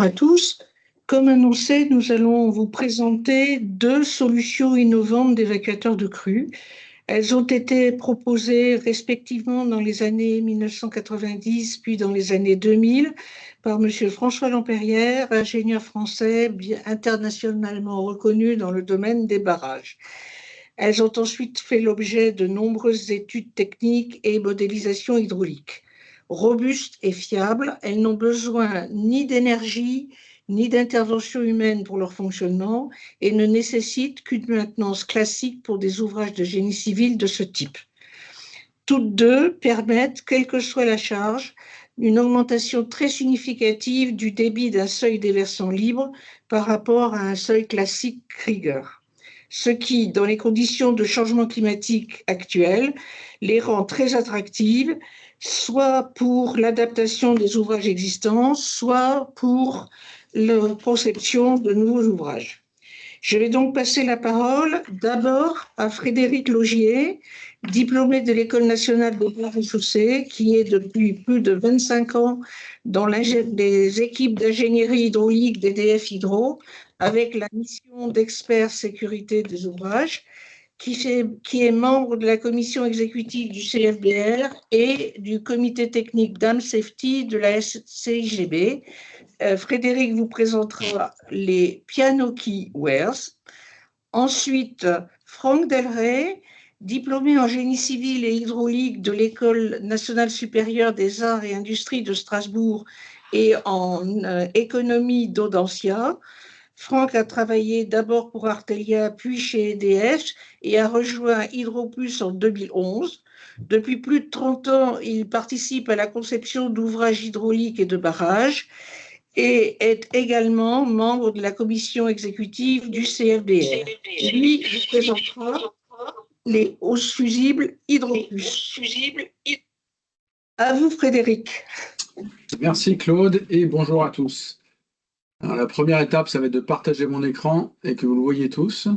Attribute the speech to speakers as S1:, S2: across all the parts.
S1: Bonjour à tous. Comme annoncé, nous allons vous présenter deux solutions innovantes d'évacuateurs de crues. Elles ont été proposées respectivement dans les années 1990 puis dans les années 2000 par M. François Lampérière, ingénieur français internationalement reconnu dans le domaine des barrages. Elles ont ensuite fait l'objet de nombreuses études techniques et modélisations hydrauliques. Robustes et fiables, elles n'ont besoin ni d'énergie ni d'intervention humaine pour leur fonctionnement et ne nécessitent qu'une maintenance classique pour des ouvrages de génie civil de ce type. Toutes deux permettent, quelle que soit la charge, une augmentation très significative du débit d'un seuil déversant libre par rapport à un seuil classique Krieger, ce qui, dans les conditions de changement climatique actuelles, les rend très attractives, soit pour l'adaptation des ouvrages existants, soit pour la conception de nouveaux ouvrages. Je vais donc passer la parole d'abord à Frédéric Laugier, diplômé de l'École nationale des ponts et chaussées, qui est depuis plus de 25 ans dans les équipes d'ingénierie hydraulique d'EDF Hydro, avec la mission d'expert sécurité des ouvrages, qui est membre de la commission exécutive du CFBR et du comité technique Dam Safety de la CIGB. Frédéric vous présentera les piano key wares. Ensuite, Franck Delray, diplômé en génie civil et hydraulique de l'École nationale supérieure des arts et industries de Strasbourg et en économie d'Audencia. Franck a travaillé d'abord pour Artelia, puis chez EDF et a rejoint Hydroplus en 2011. Depuis plus de 30 ans, il participe à la conception d'ouvrages hydrauliques et de barrages et est également membre de la commission exécutive du CFBR. Lui vous présentera les hausses fusibles Hydroplus. À vous, Frédéric.
S2: Merci Claude et bonjour à tous. Alors, la première étape, ça va être de partager mon écran et que vous le voyez tous.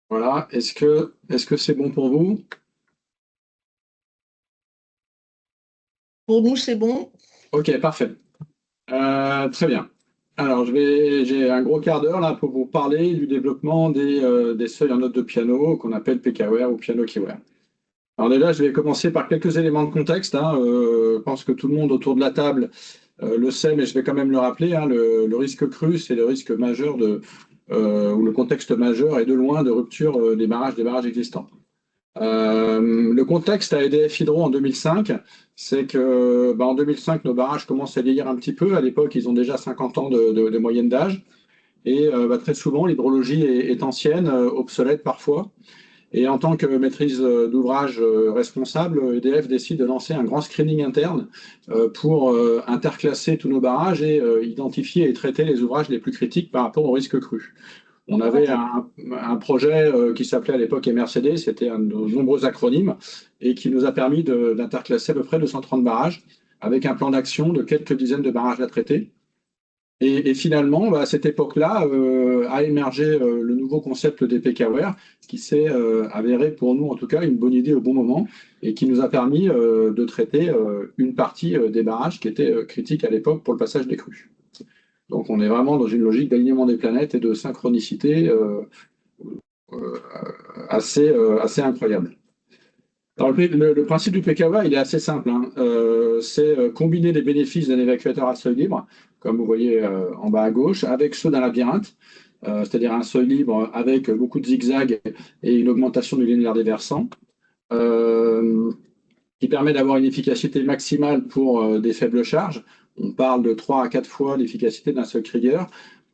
S2: Voilà, est-ce que c'est bon pour vous?
S1: Pour nous, c'est bon.
S2: Ok, parfait. Très bien. Alors, j'ai un gros quart d'heure là pour vous parler du développement des seuils en notes de piano qu'on appelle PKWare ou piano keyware. Alors déjà, je vais commencer par quelques éléments de contexte. Je pense que tout le monde autour de la table le sait, mais je vais quand même le rappeler. Le risque cru, c'est le risque majeur ou le contexte majeur est de loin de rupture des barrages existants. Le contexte à EDF Hydro en 2005, c'est que en 2005, nos barrages commencent à vieillir un petit peu. À l'époque, ils ont déjà 50 ans de moyenne d'âge. Et très souvent, l'hydrologie est ancienne, obsolète parfois. Et en tant que maîtrise d'ouvrage responsable, EDF décide de lancer un grand screening interne pour interclasser tous nos barrages et identifier et traiter les ouvrages les plus critiques par rapport au risque cru. On avait un projet qui s'appelait à l'époque MRCD, c'était un de nos nombreux acronymes, et qui nous a permis d'interclasser à peu près 230 barrages avec un plan d'action de quelques dizaines de barrages à traiter. Et finalement, à cette époque-là, a émergé le nouveau concept des PKWare, qui s'est avéré pour nous, en tout cas, une bonne idée au bon moment, et qui nous a permis de traiter une partie des barrages qui étaient critiques à l'époque pour le passage des crues. Donc on est vraiment dans une logique d'alignement des planètes et de synchronicité assez incroyable. Alors, le principe du PKWare, il est assez simple. C'est combiner les bénéfices d'un évacuateur à seuil libre, comme vous voyez en bas à gauche, avec ceux d'un labyrinthe, c'est-à-dire un seuil libre avec beaucoup de zigzags et une augmentation du linéaire des versants, qui permet d'avoir une efficacité maximale pour des faibles charges. On parle de 3 à 4 fois l'efficacité d'un seuil Krieger,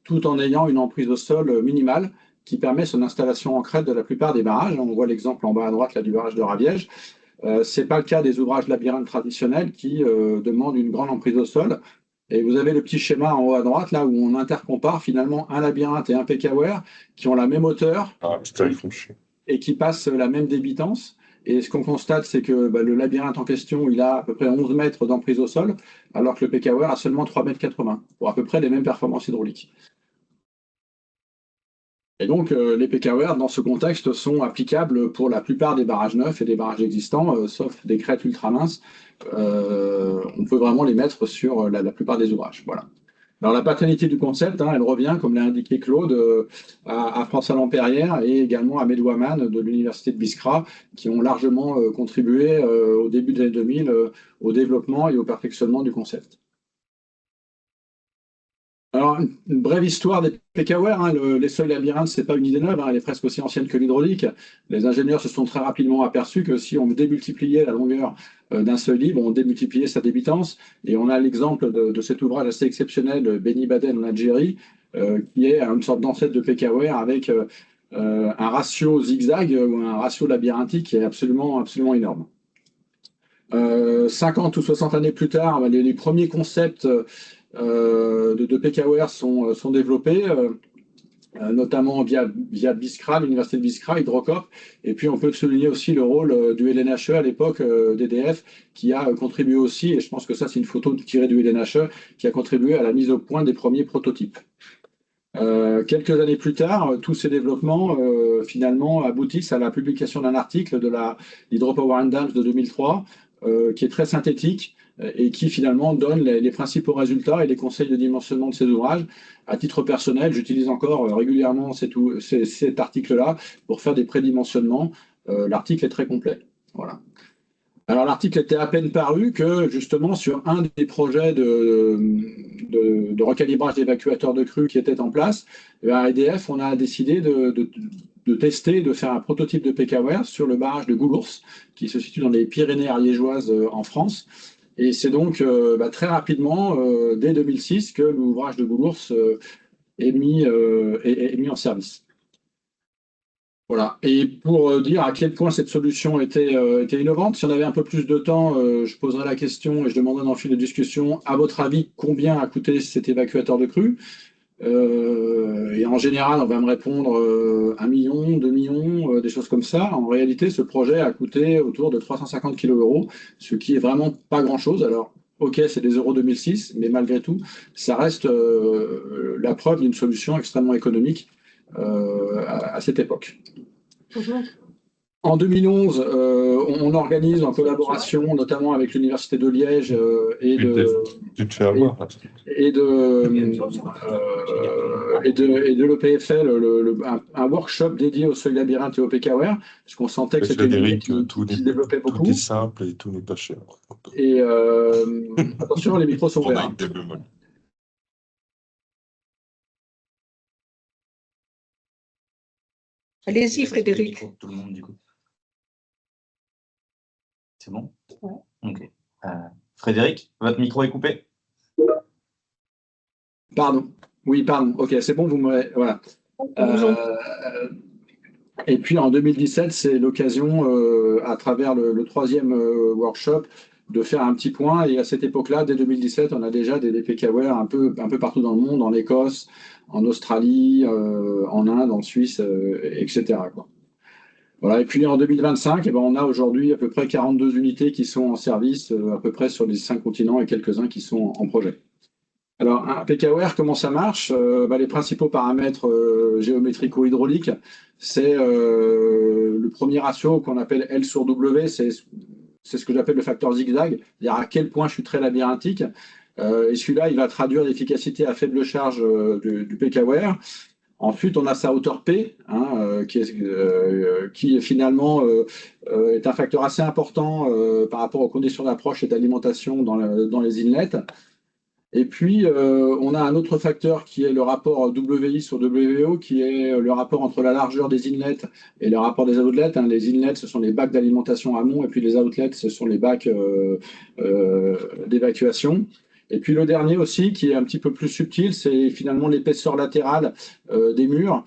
S2: tout en ayant une emprise au sol minimale qui permet son installation en crête de la plupart des barrages. On voit l'exemple en bas à droite là, du barrage de Raviège. Ce n'est pas le cas des ouvrages labyrinthes traditionnels qui demandent une grande emprise au sol. Et vous avez le petit schéma en haut à droite là où on intercompare finalement un labyrinthe et un PKWare qui ont la même hauteur et qui passent la même débitance. Et ce qu'on constate, c'est que le labyrinthe en question, il a à peu près 11 mètres d'emprise au sol, alors que le PKWare a seulement 3,80 mètres, pour à peu près les mêmes performances hydrauliques. Et donc, les PKWR, dans ce contexte, sont applicables pour la plupart des barrages neufs et des barrages existants, sauf des crêtes ultra minces. On peut vraiment les mettre sur la plupart des ouvrages. Voilà. Alors, la paternité du concept, elle revient, comme l'a indiqué Claude, à François Lampérière et également à Medouaman de l'Université de Biskra, qui ont largement contribué au début des années 2000 au développement et au perfectionnement du concept. Alors, une brève histoire des PKWR. Les seuils labyrinthes, ce n'est pas une idée neuve, elle est presque aussi ancienne que l'hydraulique. Les ingénieurs se sont très rapidement aperçus que si on démultipliait la longueur d'un seuil libre, on démultipliait sa débitance. Et on a l'exemple de cet ouvrage assez exceptionnel, Beni Baden en Algérie, qui est une sorte d'ancêtre de PKWR avec un ratio zigzag ou un ratio labyrinthique qui est absolument, absolument énorme. 50 ou 60 années plus tard, les premiers concepts de PKWR sont développés, notamment via Biskra, l'université de Biskra, Hydrocop. Et puis on peut souligner aussi le rôle du LNHE à l'époque, d'EDF, qui a contribué aussi, et je pense que ça c'est une photo tirée du LNHE, qui a contribué à la mise au point des premiers prototypes. Quelques années plus tard, tous ces développements finalement aboutissent à la publication d'un article de l'Hydropower and Dams de 2003, qui est très synthétique et qui finalement donne les principaux résultats et les conseils de dimensionnement de ces ouvrages. À titre personnel, j'utilise encore régulièrement cet article-là pour faire des prédimensionnements. L'article est très complet. Voilà. Alors l'article était à peine paru que justement sur un des projets de recalibrage d'évacuateurs de crue qui était en place, à EDF, on a décidé de tester, de faire un prototype de PKWR sur le barrage de Goulours, qui se situe dans les Pyrénées ariégeoises en France. Et c'est donc très rapidement, dès 2006, que l'ouvrage de Goulours est mis en service. Voilà. Et pour dire à quel point cette solution était innovante, si on avait un peu plus de temps, je poserai la question et je demanderai dans le fil de discussion, à votre avis, combien a coûté cet évacuateur de crue? Et en général, on va me répondre 1 million, 2 millions, des choses comme ça. En réalité, ce projet a coûté autour de 350 kg €, ce qui est vraiment pas grand-chose. Alors, ok, c'est des euros 2006, mais malgré tout, ça reste la preuve d'une solution extrêmement économique à cette époque. En 2011, on organise en collaboration, notamment avec l'Université de Liège et de l'EPFL, un workshop dédié au seuil labyrinthe et au PKWR, parce qu'on sentait que c'était une idée qui se développait beaucoup.
S3: Tout est simple et tout n'est pas cher.
S2: Et attention, les micros sont ouverts.
S1: Allez-y, Frédéric.
S4: Tout le monde, du coup. C'est bon?
S1: Ouais.
S4: Ok. Frédéric, votre micro est coupé?
S2: Pardon. Oui, pardon. Ok, c'est bon, vous me... Voilà. Et puis en 2017, c'est l'occasion, à travers le troisième workshop, de faire un petit point. Et à cette époque-là, dès 2017, on a déjà des PKWR un peu partout dans le monde, en Écosse, en Australie, en Inde, en Suisse, etc. quoi. Voilà. Et puis en 2025, on a aujourd'hui à peu près 42 unités qui sont en service, à peu près sur les 5 continents et quelques-uns qui sont en projet. Alors, un PKWR, comment ça marche? Les principaux paramètres géométrico-hydrauliques, c'est le premier ratio qu'on appelle L sur W, c'est ce que j'appelle le facteur zigzag, c'est-à-dire à quel point je suis très labyrinthique. Et celui-là, il va traduire l'efficacité à faible charge du PKWR. Ensuite, on a sa hauteur P, qui finalement est un facteur assez important par rapport aux conditions d'approche et d'alimentation dans les inlets. Et puis, on a un autre facteur qui est le rapport WI sur WO, qui est le rapport entre la largeur des inlets et le rapport des outlets. Les inlets, ce sont les bacs d'alimentation amont, et puis les outlets, ce sont les bacs d'évacuation. Et puis le dernier aussi, qui est un petit peu plus subtil, c'est finalement l'épaisseur latérale des murs,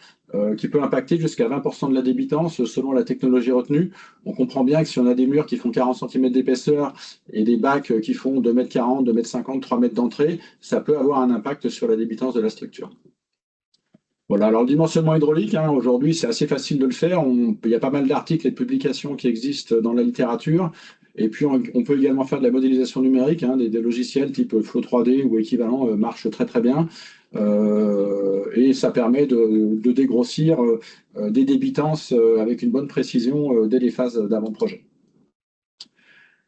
S2: qui peut impacter jusqu'à 20% de la débitance selon la technologie retenue. On comprend bien que si on a des murs qui font 40 cm d'épaisseur et des bacs qui font 2,40 m, 2,50 m, 3 m d'entrée, ça peut avoir un impact sur la débitance de la structure. Voilà, alors le dimensionnement hydraulique, aujourd'hui, c'est assez facile de le faire. Il y a pas mal d'articles et de publications qui existent dans la littérature. Et puis, on peut également faire de la modélisation numérique, hein, des logiciels type Flow 3D ou équivalent marchent très très bien. Et ça permet de dégrossir des débitances avec une bonne précision dès les phases d'avant-projet.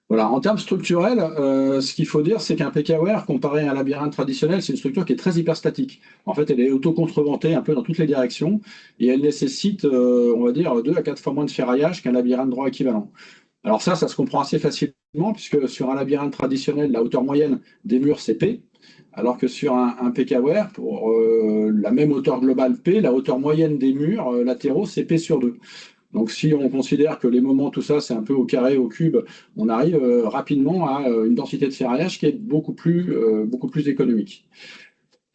S2: Voilà. En termes structurels, ce qu'il faut dire, c'est qu'un PKWare, comparé à un labyrinthe traditionnel, c'est une structure qui est très hyperstatique. En fait, elle est auto-contreventée un peu dans toutes les directions et elle nécessite, on va dire, 2 à 4 fois moins de ferraillage qu'un labyrinthe droit équivalent. Alors ça se comprend assez facilement, puisque sur un labyrinthe traditionnel, la hauteur moyenne des murs, c'est P, alors que sur un PKWare, pour la même hauteur globale P, la hauteur moyenne des murs latéraux, c'est P sur 2. Donc si on considère que les moments, tout ça, c'est un peu au carré, au cube, on arrive rapidement à une densité de ferraillage qui est beaucoup plus économique.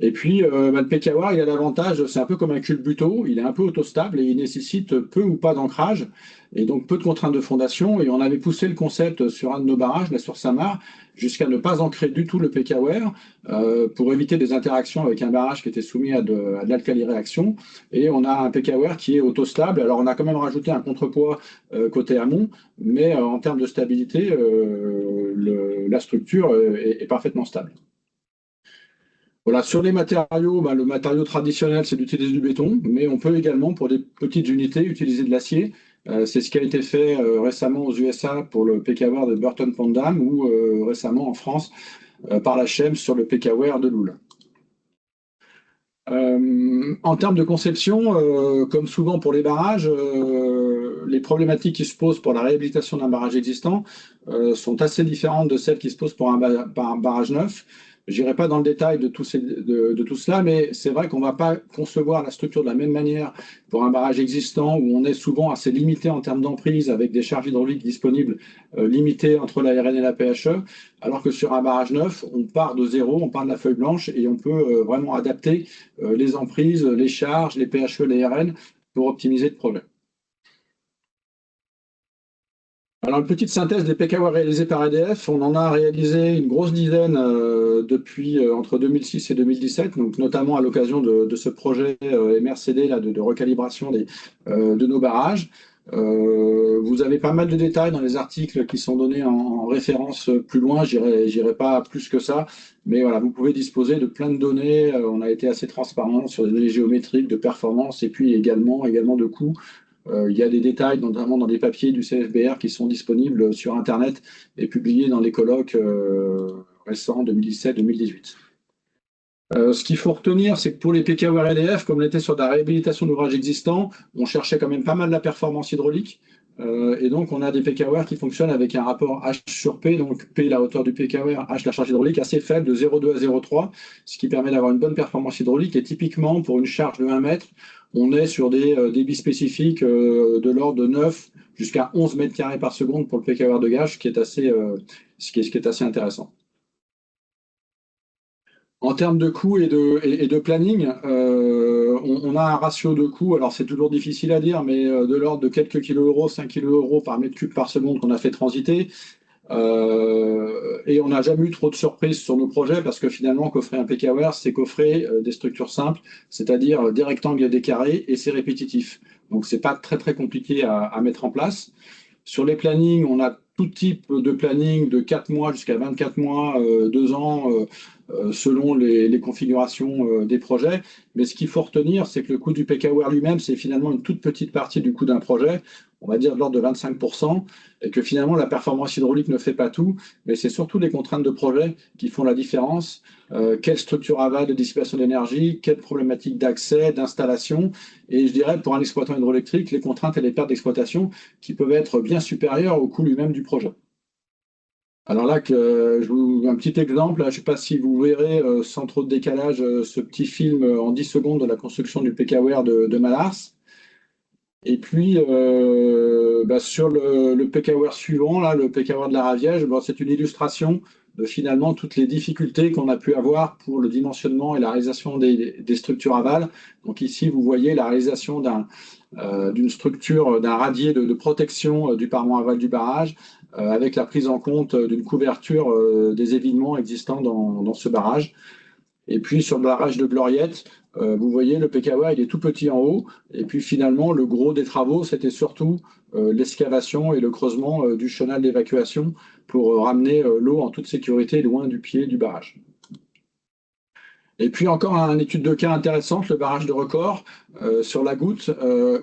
S2: Et puis, le PKWare, il a l'avantage, c'est un peu comme un culbuto, il est un peu autostable et il nécessite peu ou pas d'ancrage, et donc peu de contraintes de fondation. Et on avait poussé le concept sur un de nos barrages, là sur Samar, jusqu'à ne pas ancrer du tout le PKWare pour éviter des interactions avec un barrage qui était soumis à de l'alcali-réaction. Et on a un PKWare qui est autostable. Alors, on a quand même rajouté un contrepoids côté amont, mais en termes de stabilité, la structure est parfaitement stable. Voilà, sur les matériaux, le matériau traditionnel, c'est d'utiliser du béton, mais on peut également, pour des petites unités, utiliser de l'acier. C'est ce qui a été fait récemment aux USA pour le PKWare de Burton Pondam ou récemment en France par la CHEM sur le PKWare de Loul. En termes de conception, comme souvent pour les barrages, les problématiques qui se posent pour la réhabilitation d'un barrage existant sont assez différentes de celles qui se posent pour un barrage neuf. Je n'irai pas dans le détail de tout cela, mais c'est vrai qu'on ne va pas concevoir la structure de la même manière pour un barrage existant où on est souvent assez limité en termes d'emprise avec des charges hydrauliques disponibles limitées entre la RN et la PHE, alors que sur un barrage neuf, on part de zéro, on part de la feuille blanche et on peut vraiment adapter les emprises, les charges, les PHE, les RN pour optimiser le projet. Alors, une petite synthèse des PKWare réalisés par EDF, on en a réalisé une grosse dizaine depuis entre 2006 et 2017, donc notamment à l'occasion de ce projet MRCD là, de recalibration de nos barrages. Vous avez pas mal de détails dans les articles qui sont donnés en référence plus loin, j'irai pas plus que ça, mais voilà, vous pouvez disposer de plein de données, on a été assez transparent sur des données géométriques, de performance et puis également de coûts. Il y a des détails, notamment dans des papiers du CFBR qui sont disponibles sur Internet et publiés dans les colloques récents 2017-2018. Ce qu'il faut retenir, c'est que pour les PKWare EDF, comme on était sur de la réhabilitation d'ouvrages existants, on cherchait quand même pas mal la performance hydraulique. Et donc, on a des PKWare qui fonctionnent avec un rapport H sur P, donc P la hauteur du PKWare, H la charge hydraulique assez faible de 0,2 à 0,3, ce qui permet d'avoir une bonne performance hydraulique. Et typiquement, pour une charge de 1 mètre, on est sur des débits spécifiques de l'ordre de 9 jusqu'à 11 mètres carrés par seconde pour le PKWare de gage, ce qui est assez intéressant. En termes de coûts et de planning, on a un ratio de coûts, alors c'est toujours difficile à dire, mais de l'ordre de quelques kilo-euros, 5 kilo-euros par mètre cube par seconde qu'on a fait transiter. Et on n'a jamais eu trop de surprises sur nos projets parce que finalement, coffrer un PKWare, c'est coffrer des structures simples, c'est-à-dire des rectangles et des carrés, et c'est répétitif. Donc, c'est pas très, très compliqué à mettre en place. Sur les plannings, on a tout type de planning de 4 mois jusqu'à 24 mois, 2 ans, selon les configurations des projets. Mais ce qu'il faut retenir, c'est que le coût du PKWare lui-même, c'est finalement une toute petite partie du coût d'un projet, on va dire de l'ordre de 25%, et que finalement la performance hydraulique ne fait pas tout, mais c'est surtout les contraintes de projet qui font la différence. Quelle structure aval de dissipation d'énergie, quelle problématique d'accès, d'installation, et je dirais pour un exploitant hydroélectrique, les contraintes et les pertes d'exploitation qui peuvent être bien supérieures au coût lui-même du projet. Alors là, je vous un petit exemple, là, je ne sais pas si vous verrez sans trop de décalage ce petit film en 10 secondes de la construction du PKWare de Malars. Et puis, sur le PKWare suivant, là, le PKWare de la Raviège, c'est une illustration de finalement toutes les difficultés qu'on a pu avoir pour le dimensionnement et la réalisation des structures aval. Donc ici, vous voyez la réalisation d'une structure, d'un radier de protection du parement aval du barrage, avec la prise en compte d'une couverture des évinements existants dans ce barrage. Et puis sur le barrage de Gloriette, vous voyez, le PKWR, il est tout petit en haut. Et puis finalement, le gros des travaux, c'était surtout l'excavation et le creusement du chenal d'évacuation pour ramener l'eau en toute sécurité loin du pied du barrage. Et puis encore une étude de cas intéressante, le barrage de Record sur la Goutte,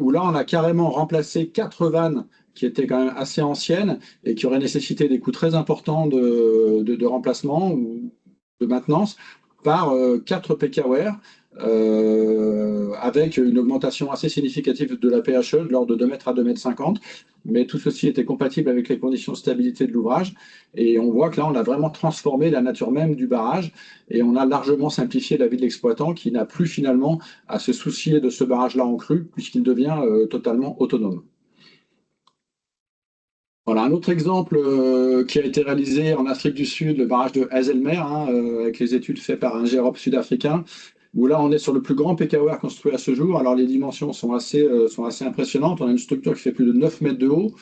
S2: où là on a carrément remplacé 4 vannes qui étaient quand même assez anciennes et qui auraient nécessité des coûts très importants de remplacement ou de maintenance par 4 PKWR avec une augmentation assez significative de la PHE de l'ordre de 2 mètres à 2,50 m. Mais tout ceci était compatible avec les conditions de stabilité de l'ouvrage. Et on voit que là, on a vraiment transformé la nature même du barrage et on a largement simplifié la vie de l'exploitant qui n'a plus finalement à se soucier de ce barrage-là en crue puisqu'il devient totalement autonome. Voilà, un autre exemple qui a été réalisé en Afrique du Sud, le barrage de Hazelmer, avec les études faites par un GEROP sud-africain, où là on est sur le plus grand PKWR construit à ce jour. Alors les dimensions sont assez impressionnantes. On a une structure qui fait plus de 9 mètres de haut,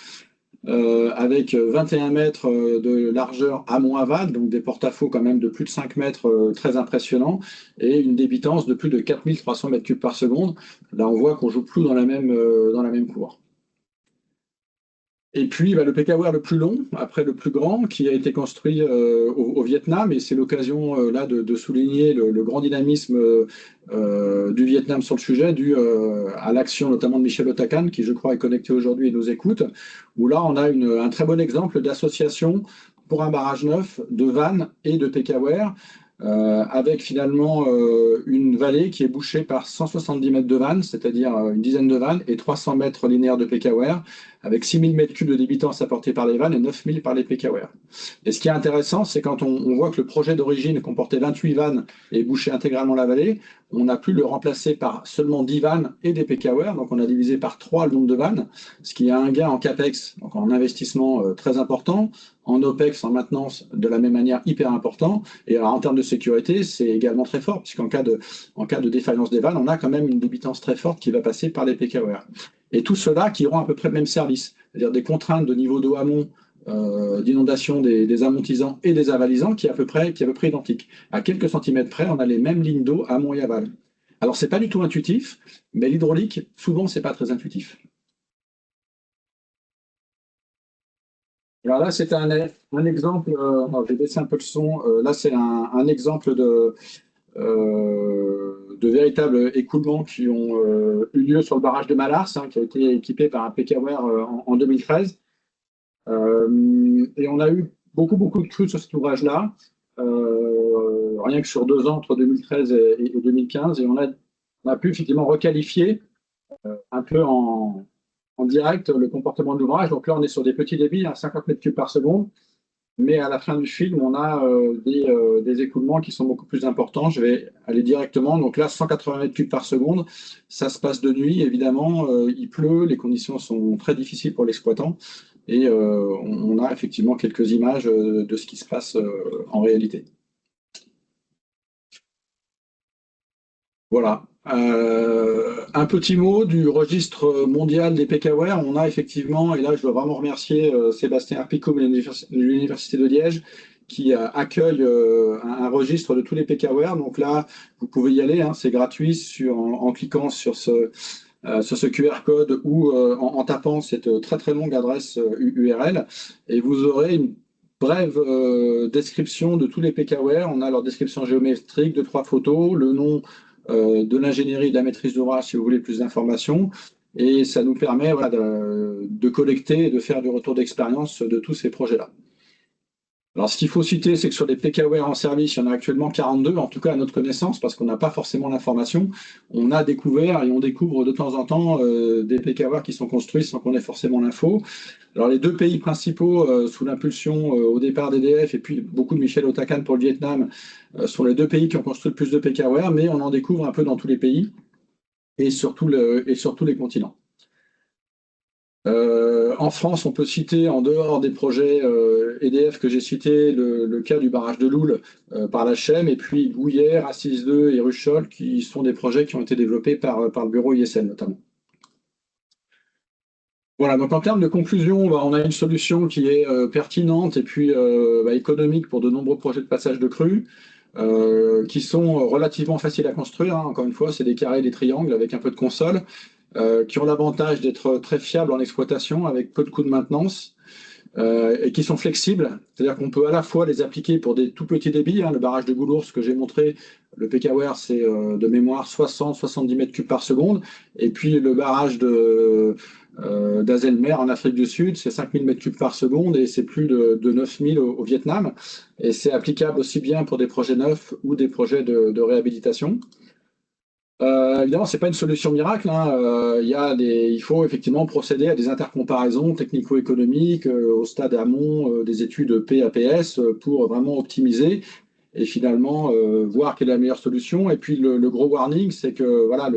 S2: avec 21 mètres de largeur amont-aval, donc des porte-à-faux quand même de plus de 5 mètres, très impressionnants, et une débitance de plus de 4300 mètres cubes par seconde. Là on voit qu'on joue plus dans la même cour. Et puis le PKWR le plus long, après le plus grand, qui a été construit au Vietnam, et c'est l'occasion là de souligner le grand dynamisme du Vietnam sur le sujet, dû à l'action notamment de Michel Otakam, qui je crois est connecté aujourd'hui et nous écoute, où là on a un très bon exemple d'association pour un barrage neuf de vannes et de PKWR, avec finalement une vallée qui est bouchée par 170 mètres de vannes, c'est-à-dire une dizaine de vannes, et 300 mètres linéaires de PKWR, avec 6000 mètres cubes de débitance apportés par les vannes et 9000 par les PKWR. Et ce qui est intéressant, c'est quand on voit que le projet d'origine comportait 28 vannes et bouchait intégralement la vallée, on a pu le remplacer par seulement 10 vannes et des PKWR, donc on a divisé par 3 le nombre de vannes, ce qui a un gain en CAPEX, donc en investissement très important, en OPEX, en maintenance, de la même manière hyper important, et alors, en termes de sécurité, c'est également très fort, puisqu'en cas de défaillance des vannes, on a quand même une débitance très forte qui va passer par les PKWR. Et tout cela qui auront à peu près le même service, c'est-à-dire des contraintes de niveau d'eau amont, d'inondation des amortissants et des avalisants qui est à peu près identique. À quelques centimètres près, on a les mêmes lignes d'eau amont et aval. Alors, c'est pas du tout intuitif, mais l'hydraulique, souvent, c'est pas très intuitif. Alors là, c'est un exemple, je vais baisser un peu le son, là, c'est un exemple de véritables écoulements qui ont eu lieu sur le barrage de Malars, qui a été équipé par un PKWR en 2013. Et on a eu beaucoup de crues sur cet ouvrage-là, rien que sur 2 ans, entre 2013 et 2015. Et on a pu effectivement requalifier un peu en direct le comportement de l'ouvrage. Donc là, on est sur des petits débits, 50 mètres cubes par seconde. Mais à la fin du film, on a des écoulements qui sont beaucoup plus importants. Je vais aller directement. Donc là, 180 mètres cubes par seconde. Ça se passe de nuit, évidemment. Il pleut, les conditions sont très difficiles pour l'exploitant. Et on a effectivement quelques images de ce qui se passe en réalité. Voilà. Un petit mot du registre mondial des PKWR. On a effectivement, et là je dois vraiment remercier Sébastien Arpicot de l'Université de Liège, qui accueille un registre de tous les PKWR. Donc là, vous pouvez y aller, c'est gratuit en cliquant sur ce QR code ou en tapant cette très longue adresse URL. Et vous aurez une brève description de tous les PKWR. On a leur description géométrique, 2-3 photos, le nom de l'ingénierie, de la maîtrise d'ouvrage, si vous voulez plus d'informations. Et ça nous permet de collecter et de faire du retour d'expérience de tous ces projets-là. Alors, ce qu'il faut citer, c'est que sur les PKWR en service, il y en a actuellement 42, en tout cas à notre connaissance, parce qu'on n'a pas forcément l'information. On a découvert et on découvre de temps en temps des PKWR qui sont construits sans qu'on ait forcément l'info. Alors, les 2 pays principaux, sous l'impulsion au départ d'EDF et puis beaucoup de Michel Otakam pour le Vietnam, sont les 2 pays qui ont construit le plus de PKWR, mais on en découvre un peu dans tous les pays et sur tous les continents. En France, on peut citer, en dehors des projets EDF que j'ai cités, le cas du barrage de Loul par la Chem, et puis Gouillère, Assis 2 et Ruchol, qui sont des projets qui ont été développés par le bureau ISL notamment. Voilà, donc en termes de conclusion, on a une solution qui est pertinente et puis économique pour de nombreux projets de passage de crue. qui sont relativement faciles à construire, hein. Encore une fois, c'est des carrés, des triangles avec un peu de console, qui ont l'avantage d'être très fiables en exploitation avec peu de coûts de maintenance. Et qui sont flexibles, c'est-à-dire qu'on peut à la fois les appliquer pour des tout petits débits, hein. Le barrage de Goulours, ce que j'ai montré, le PKWare, c'est de mémoire 60-70 mètres cubes par seconde, et puis le barrage d'Hazelmer en Afrique du Sud, c'est 5000 mètres cubes par seconde, et c'est plus de 9000 au Vietnam, et c'est applicable aussi bien pour des projets neufs ou des projets de réhabilitation. Évidemment, ce n'est pas une solution miracle, hein. Il faut effectivement procéder à des intercomparaisons technico-économiques au stade amont des études PAPS pour vraiment optimiser et finalement voir quelle est la meilleure solution. Et puis le gros warning, c'est que voilà,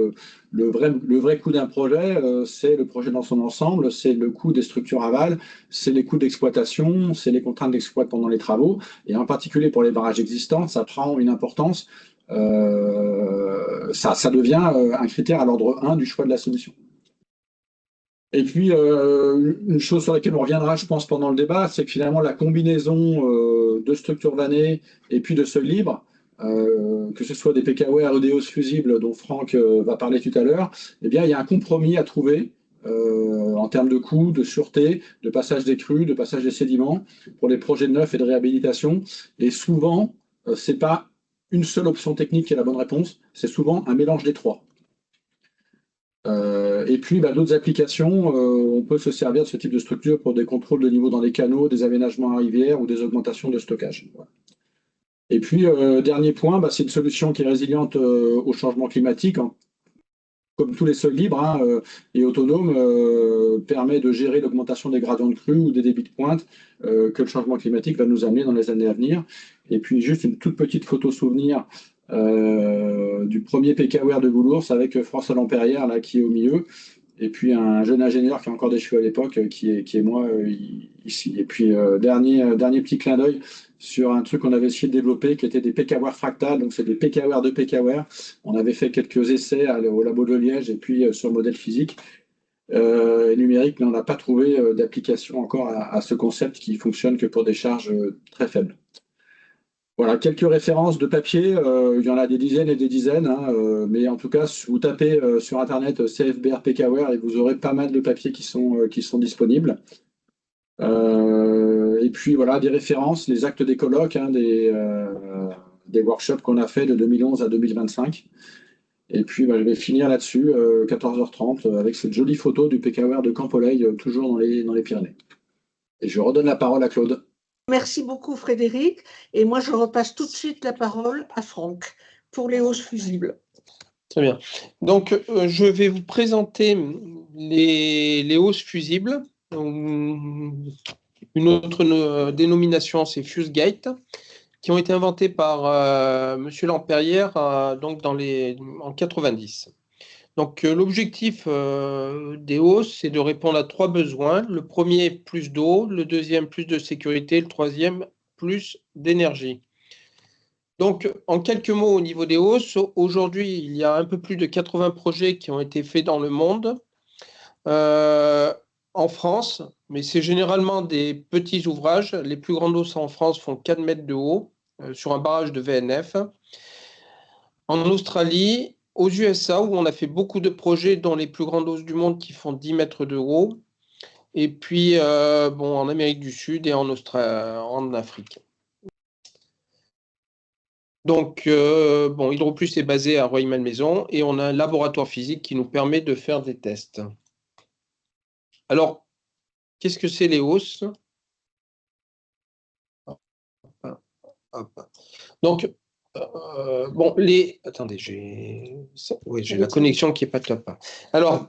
S2: le vrai coût d'un projet, c'est le projet dans son ensemble, c'est le coût des structures aval, c'est les coûts d'exploitation, c'est les contraintes d'exploit pendant les travaux. Et en particulier pour les barrages existants, ça prend une importance. Ça devient un critère à l'ordre 1 du choix de la solution. Et puis, une chose sur laquelle on reviendra, je pense, pendant le débat, c'est que finalement, la combinaison de structures vannées et puis de seuils libres, que ce soit des PKWare ou des hausses fusibles dont Franck va parler tout à l'heure, eh bien, il y a un compromis à trouver en termes de coûts, de sûreté, de passage des crues, de passage des sédiments pour les projets neufs et de réhabilitation. Et souvent, c'est pas une seule option technique qui est la bonne réponse, c'est souvent un mélange des trois. Et puis, d'autres applications, on peut se servir de ce type de structure pour des contrôles de niveau dans les canaux, des aménagements à rivière ou des augmentations de stockage. Voilà. Et puis, dernier point, c'est une solution qui est résiliente au changement climatique, hein. Comme tous les sols libres, hein, et autonomes, permet de gérer l'augmentation des gradients de crue ou des débits de pointe que le changement climatique va nous amener dans les années à venir. Et puis, juste une toute petite photo souvenir du premier PKWare de Goulours avec François Lampérière là, qui est au milieu, et puis un jeune ingénieur qui a encore des cheveux à l'époque, qui est moi ici. Et puis dernier petit clin d'œil sur un truc qu'on avait essayé de développer qui était des PKWare fractales, donc c'est des PKWare de PKWare. On avait fait quelques essais au labo de Liège et puis sur le modèle physique numérique, mais on n'a pas trouvé d'application encore à ce concept qui fonctionne que pour des charges très faibles. Voilà, quelques références de papier, il y en a des dizaines et des dizaines, hein, mais en tout cas, vous tapez sur Internet CFBR PKWare et vous aurez pas mal de papiers qui sont disponibles. Et puis voilà, des références, les actes des colloques, hein, des workshops qu'on a fait de 2011 à 2025. Et puis je vais finir là-dessus, 14h30, avec cette jolie photo du PKWare de Campoleil, toujours dans les Pyrénées. Et je redonne la parole à Claude.
S1: Merci beaucoup Frédéric. Et moi, je repasse tout de suite la parole à Franck pour les hausses fusibles.
S3: Très bien. Donc, je vais vous présenter les hausses fusibles. Une autre dénomination, c'est FuseGate, qui ont été inventées par M. Lampérière donc en 90. Donc, l'objectif des hausses, c'est de répondre à trois besoins. Le premier, plus d'eau. Le deuxième, plus de sécurité. Le troisième, plus d'énergie. Donc, en quelques mots, au niveau des hausses, aujourd'hui, il y a un peu plus de 80 projets qui ont été faits dans le monde, en France, mais c'est généralement des petits ouvrages. Les plus grandes hausses en France font 4 mètres de haut sur un barrage de VNF. En Australie, aux USA, où on a fait beaucoup de projets, dont les plus grandes hausses du monde qui font 10 mètres de haut, et puis en Amérique du Sud et en Afrique. Donc, Hydroplus est basé à Rueil-Malmaison et on a un laboratoire physique qui nous permet de faire des tests. Alors, qu'est-ce que c'est les hausses? Donc, attendez, j'ai la connexion qui n'est pas top. Alors,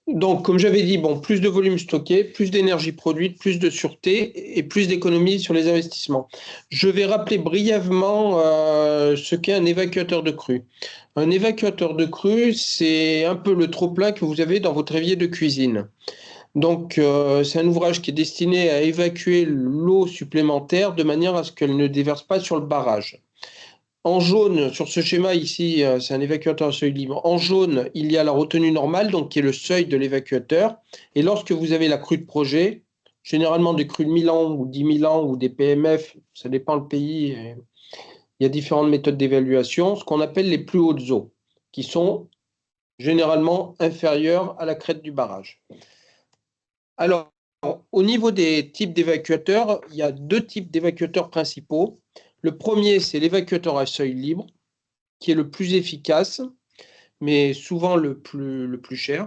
S3: donc, comme j'avais dit, plus de volume stocké, plus d'énergie produite, plus de sûreté et plus d'économie sur les investissements. Je vais rappeler brièvement ce qu'est un évacuateur de crue. Un évacuateur de crue, c'est un peu le trop-plein que vous avez dans votre évier de cuisine. Donc, c'est un ouvrage qui est destiné à évacuer l'eau supplémentaire de manière à ce qu'elle ne déverse pas sur le barrage. En jaune, sur ce schéma ici, c'est un évacuateur à seuil libre. En jaune, il y a la retenue normale, donc qui est le seuil de l'évacuateur. Et lorsque vous avez la crue de projet, généralement des crues de 1000 ans ou 10 000 ans ou des PMF, ça dépend le pays il y a différentes méthodes d'évaluation, ce qu'on appelle les plus hautes eaux, qui sont généralement inférieures à la crête du barrage. Alors, au niveau des types d'évacuateurs, il y a deux types d'évacuateurs principaux. Le premier, c'est l'évacuateur à seuil libre, qui est le plus efficace, mais souvent le plus cher.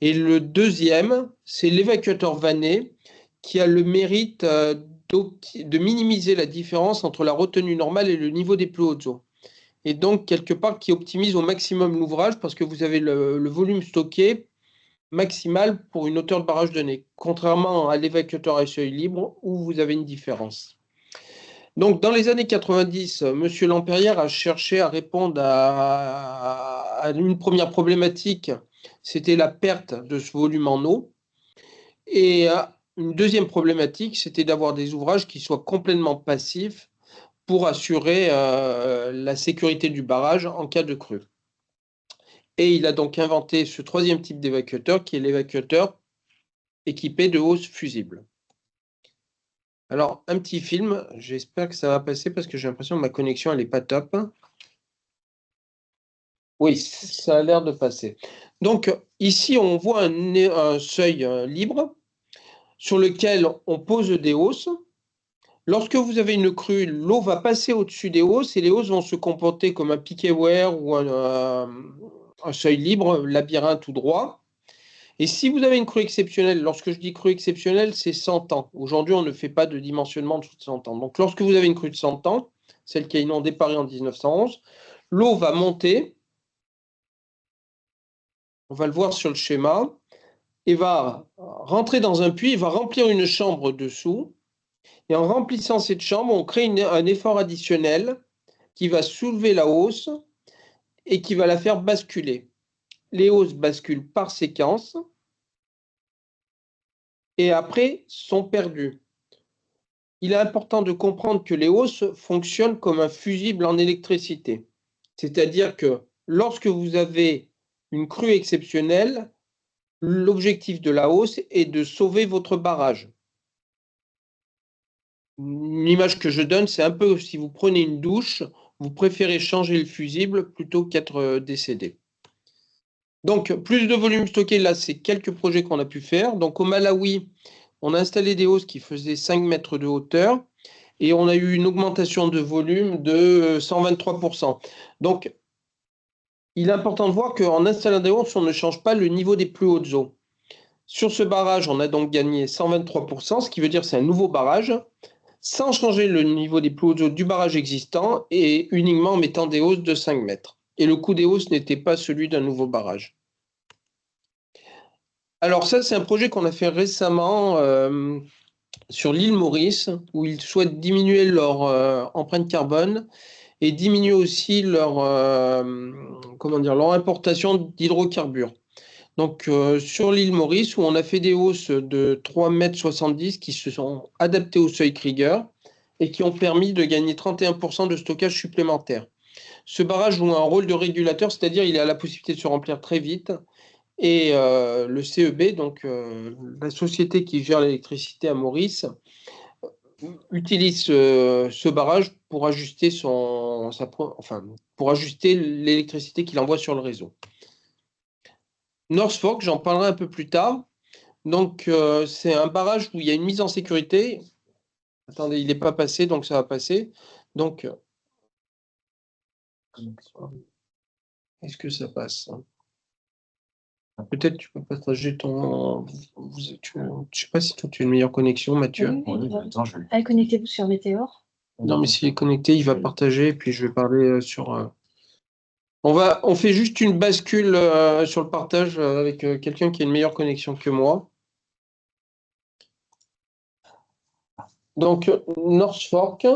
S3: Et le deuxième, c'est l'évacuateur vanné, qui a le mérite de minimiser la différence entre la retenue normale et le niveau des plus hautes eaux. Et donc, quelque part, qui optimise au maximum l'ouvrage parce que vous avez le volume stocké maximal pour une hauteur de barrage donnée, contrairement à l'évacuateur à seuil libre où vous avez une différence. Donc, dans les années 90, M. Lampérière a cherché à répondre à une première problématique, c'était la perte de ce volume en eau. Et une deuxième problématique, c'était d'avoir des ouvrages qui soient complètement passifs pour assurer la sécurité du barrage en cas de crue. Et il a donc inventé ce troisième type d'évacuateur qui est l'évacuateur équipé de hausses fusibles. Alors, un petit film, j'espère que ça va passer parce que j'ai l'impression que ma connexion, elle n'est pas top. Oui, ça a l'air de passer. Donc, ici, on voit un seuil libre sur lequel on pose des hausses. Lorsque vous avez une crue, l'eau va passer au-dessus des hausses et les hausses vont se comporter comme un piquet weir ou un seuil libre, labyrinthe tout droit. Et si vous avez une crue exceptionnelle, lorsque je dis crue exceptionnelle, c'est 100 ans. Aujourd'hui, on ne fait pas de dimensionnement de 100 ans. Donc, lorsque vous avez une crue de 100 ans, celle qui a inondé Paris en 1911, l'eau va monter, on va le voir sur le schéma, et va rentrer dans un puits, va remplir une chambre dessous. Et en remplissant cette chambre, on crée un effort additionnel qui va soulever la hausse et qui va la faire basculer. Les hausses basculent par séquence et après sont perdues. Il est important de comprendre que les hausses fonctionnent comme un fusible en électricité. C'est-à-dire que lorsque vous avez une crue exceptionnelle, l'objectif de la hausse est de sauver votre barrage. L'image que je donne, c'est un peu si vous prenez une douche, vous préférez changer le fusible plutôt qu'être décédé. Donc, plus de volume stocké, là, c'est quelques projets qu'on a pu faire. Donc, au Malawi, on a installé des hausses qui faisaient 5 mètres de hauteur et on a eu une augmentation de volume de 123%. Donc, il est important de voir qu'en installant des hausses, on ne change pas le niveau des plus hautes eaux. Sur ce barrage, on a donc gagné 123%, ce qui veut dire que c'est un nouveau barrage, sans changer le niveau des plus hautes eaux du barrage existant et uniquement en mettant des hausses de 5 mètres. Et le coût des hausses n'était pas celui d'un nouveau barrage. Alors ça, c'est un projet qu'on a fait récemment sur l'île Maurice, où ils souhaitent diminuer leur empreinte carbone et diminuer aussi leur importation d'hydrocarbures. Donc sur l'île Maurice, où on a fait des hausses de 3,70 m qui se sont adaptées au seuil Krieger et qui ont permis de gagner 31% de stockage supplémentaire. Ce barrage joue un rôle de régulateur, c'est-à-dire il a la possibilité de se remplir très vite. Et le CEB, donc la société qui gère l'électricité à Maurice, utilise ce barrage pour ajuster pour ajuster l'électricité qu'il envoie sur le réseau. North Fork, j'en parlerai un peu plus tard. Donc c'est un barrage où il y a une mise en sécurité. Attendez, il n'est pas passé, donc ça va passer. Donc, est-ce que ça passe? Peut-être tu peux partager ton. Je ne sais pas si toi tu as une meilleure connexion, Mathieu.
S4: Oui,
S5: Allez, connectez-vous sur Météor.
S3: Non, mais s'il est connecté, il va partager, puis je vais parler sur. On fait juste une bascule sur le partage avec quelqu'un qui a une meilleure connexion que moi. Donc, North Fork.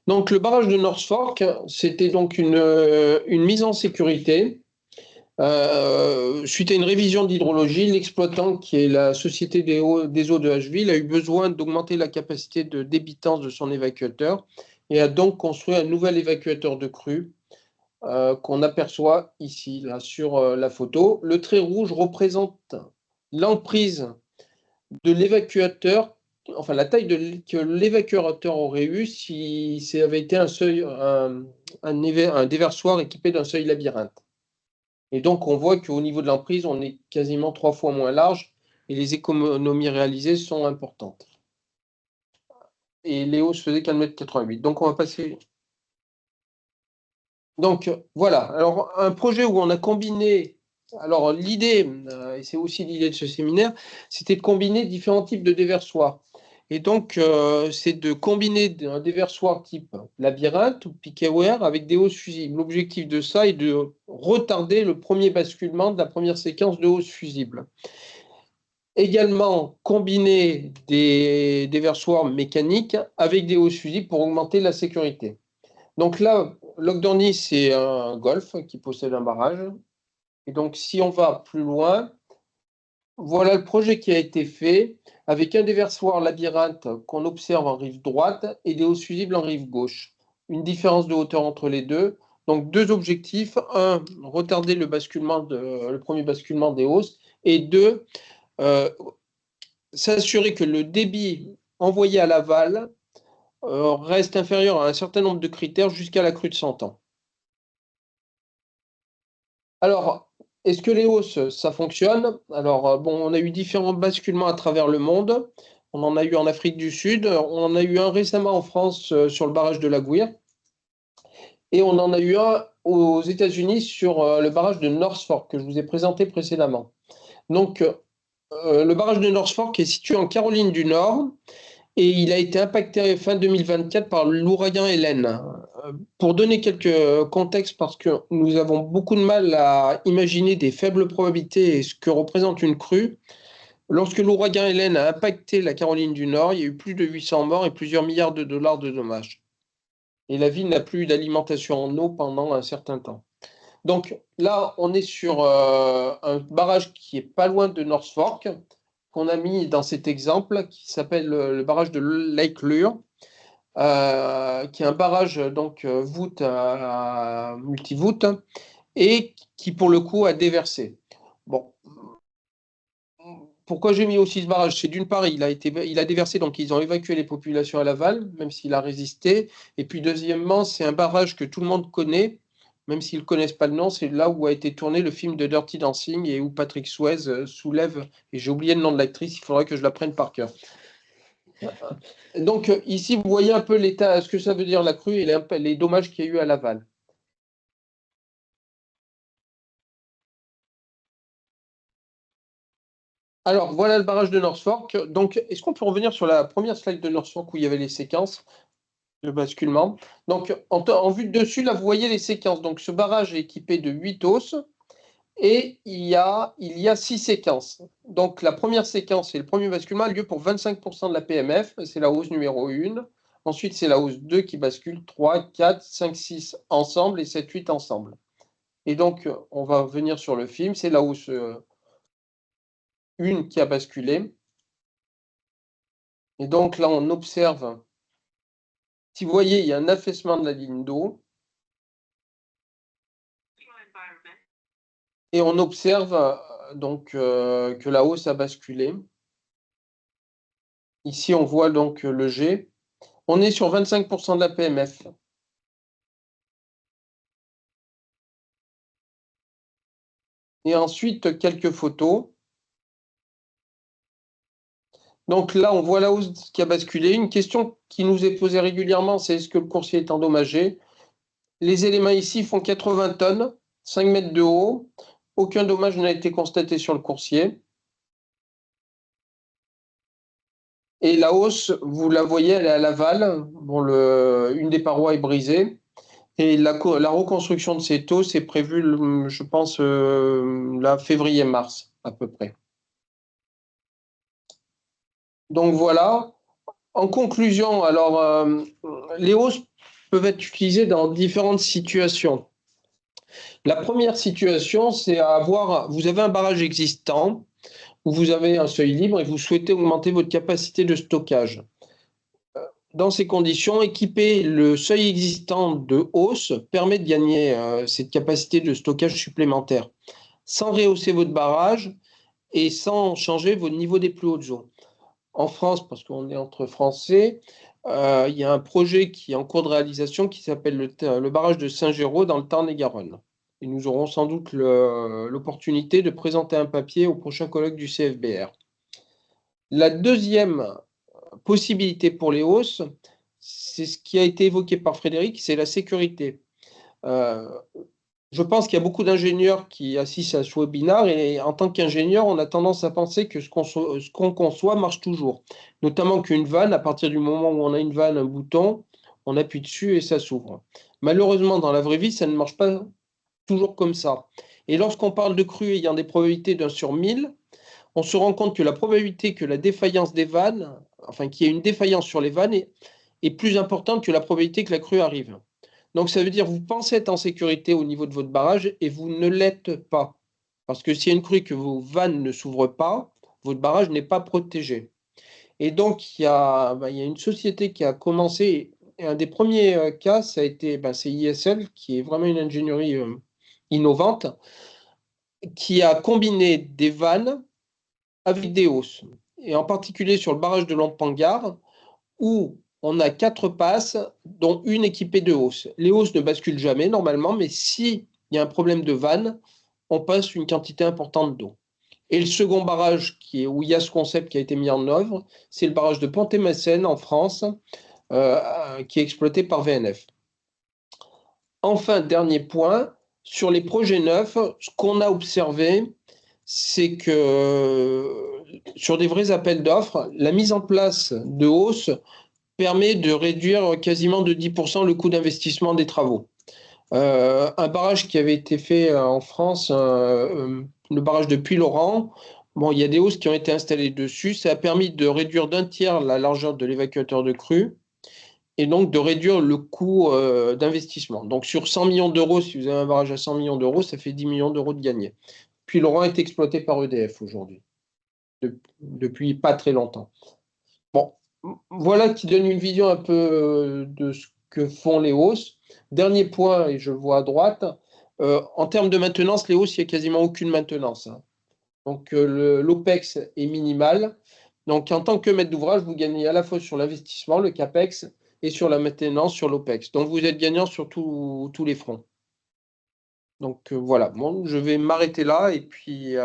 S3: Donc, le barrage de North Fork, c'était donc une mise en sécurité. Suite à une révision d'hydrologie, l'exploitant, qui est la Société des eaux de Hacheville, a eu besoin d'augmenter la capacité de débitance de son évacuateur et a donc construit un nouvel évacuateur de crue qu'on aperçoit ici, là, sur la photo. Le trait rouge représente l'emprise de l'évacuateur enfin la taille que l'évacuateur aurait eu si ça avait été un déversoir équipé d'un seuil labyrinthe. Et donc, on voit qu'au niveau de l'emprise, on est quasiment 3 fois moins large et les économies réalisées sont importantes. Et les hausses faisaient 4,88 m. Donc, on va passer. Donc, voilà. Alors, un projet où on a combiné. Alors, l'idée, et c'est aussi l'idée de ce séminaire, c'était de combiner différents types de déversoirs. Et donc, c'est de combiner un déversoir type labyrinthe ou Pickaware avec des hausses fusibles. L'objectif de ça est de retarder le premier basculement de la première séquence de hausses fusibles. Également, combiner des déversoirs mécaniques avec des hausses fusibles pour augmenter la sécurité. Donc là, Loch-Dorny, c'est un golfe qui possède un barrage. Et donc, si on va plus loin, voilà le projet qui a été fait avec un déversoir labyrinthe qu'on observe en rive droite et des hausses fusibles en rive gauche. Une différence de hauteur entre les deux. Donc, deux objectifs. Un, retarder le premier basculement des hausses. Et deux, s'assurer que le débit envoyé à l'aval reste inférieur à un certain nombre de critères jusqu'à la crue de 100 ans. Alors, est-ce que les hausses, ça fonctionne? Alors, bon, on a eu différents basculements à travers le monde. On en a eu en Afrique du Sud. On en a eu un récemment en France sur le barrage de l'Aguirre. Et on en a eu un aux États-Unis sur le barrage de North Fork que je vous ai présenté précédemment. Donc, le barrage de North Fork est situé en Caroline du Nord. Et il a été impacté fin 2024 par l'ouragan Hélène. Pour donner quelques contextes, parce que nous avons beaucoup de mal à imaginer des faibles probabilités et ce que représente une crue, lorsque l'ouragan Hélène a impacté la Caroline du Nord, il y a eu plus de 800 morts et plusieurs milliards de dollars de dommages. Et la ville n'a plus eu d'alimentation en eau pendant un certain temps. Donc là, on est sur un barrage qui est pas loin de North Fork, qu'on a mis dans cet exemple, qui s'appelle le barrage de Lake Lure, qui est un barrage donc voûte multivoûte et qui pour le coup a déversé. Bon, pourquoi j'ai mis aussi ce barrage? C'est d'une part, il a déversé, donc ils ont évacué les populations à l'aval, même s'il a résisté. Et puis deuxièmement, c'est un barrage que tout le monde connaît, même s'ils ne connaissent pas le nom, c'est là où a été tourné le film de Dirty Dancing et où Patrick Swayze soulève, et j'ai oublié le nom de l'actrice, il faudrait que je la prenne par cœur. Donc ici, vous voyez un peu l'état, ce que ça veut dire la crue et les dommages qu'il y a eu à l'aval. Alors, voilà le barrage de North Fork. Donc, est-ce qu'on peut revenir sur la première slide de North Fork où il y avait les séquences de basculement? Donc, en vue de dessus, là, vous voyez les séquences. Donc, ce barrage est équipé de 8 hausses et il y a 6 séquences. Donc, la première séquence, c'est le premier basculement, a lieu pour 25% de la PMF. C'est la hausse numéro 1. Ensuite, c'est la hausse 2 qui bascule 3, 4, 5, 6 ensemble et 7, 8 ensemble. Et donc, on va venir sur le film. C'est la hausse 1 qui a basculé. Et donc là, on observe, si vous voyez, il y a un affaissement de la ligne d'eau. Et on observe donc que la hausse a basculé. Ici, on voit donc le G. On est sur 25% de la PMF. Et ensuite, quelques photos. Donc là, on voit la hausse qui a basculé. Une question qui nous est posée régulièrement, c'est est-ce que le coursier est endommagé? Les éléments ici font 80 tonnes, 5 mètres de haut. Aucun dommage n'a été constaté sur le coursier. Et la hausse, vous la voyez, elle est à l'aval. Bon, une des parois est brisée. Et la reconstruction de cette hausse est prévue, je pense, là, février-mars, à peu près. Donc voilà. En conclusion, alors, les hausses peuvent être utilisées dans différentes situations. La première situation, c'est vous avez un barrage existant où vous avez un seuil libre et vous souhaitez augmenter votre capacité de stockage. Dans ces conditions, équiper le seuil existant de hausse permet de gagner cette capacité de stockage supplémentaire sans rehausser votre barrage et sans changer votre niveau des plus hautes eaux. en France, parce qu'on est entre Français, il y a un projet qui est en cours de réalisation qui s'appelle le barrage de Saint-Géraud dans le Tarn-et-Garonne. Et nous aurons sans doute l'opportunité de présenter un papier au prochain colloque du CFBR. La deuxième possibilité pour les hausses, c'est ce qui a été évoqué par Frédéric, c'est la sécurité. Je pense qu'il y a beaucoup d'ingénieurs qui assistent à ce webinaire et en tant qu'ingénieur, on a tendance à penser que ce qu'on conçoit marche toujours. Notamment qu'une vanne, à partir du moment où on a une vanne, un bouton, on appuie dessus et ça s'ouvre. Malheureusement, dans la vraie vie, ça ne marche pas toujours comme ça. Et lorsqu'on parle de crues ayant des probabilités d'1 sur 1000, on se rend compte que la probabilité que la défaillance des vannes, enfin qu'il y ait une défaillance sur les vannes, est plus importante que la probabilité que la crue arrive. Donc ça veut dire que vous pensez être en sécurité au niveau de votre barrage et vous ne l'êtes pas. Parce que s'il y a une crue que vos vannes ne s'ouvrent pas, votre barrage n'est pas protégé. Et donc il y a une société qui a commencé, et un des premiers cas, ça a été c'est ISL, qui est vraiment une ingénierie innovante, qui a combiné des vannes avec des hausses. Et en particulier sur le barrage de Lampangar, où on a 4 passes, dont une équipée de hausses. Les hausses ne basculent jamais normalement, mais s'il y a un problème de vanne, on passe une quantité importante d'eau. Et le second barrage où il y a ce concept qui a été mis en œuvre, c'est le barrage de Pont-et-Massène en France, qui est exploité par VNF. Enfin, dernier point, sur les projets neufs, ce qu'on a observé, c'est que sur des vrais appels d'offres, la mise en place de hausses permet de réduire quasiment de 10% le coût d'investissement des travaux. Un barrage qui avait été fait en France, le barrage de Puylaurens, il y a des hausses qui ont été installées dessus. Ça a permis de réduire d'1 tiers la largeur de l'évacuateur de crue et donc de réduire le coût d'investissement. Donc sur 100 millions d'euros, si vous avez un barrage à 100 millions d'euros, ça fait 10 millions d'euros de gagnés. Puylaurens est exploité par EDF aujourd'hui, depuis pas très longtemps. Bon, voilà qui donne une vision un peu de ce que font les hausses. Dernier point, et je le vois à droite, en termes de maintenance, les hausses, il n'y a quasiment aucune maintenance. Donc l'OPEX est minimal. Donc en tant que maître d'ouvrage, vous gagnez à la fois sur l'investissement, le CAPEX, et sur la maintenance, sur l'OPEX. Donc vous êtes gagnant sur tous les fronts. Donc voilà, bon, je vais m'arrêter là et puis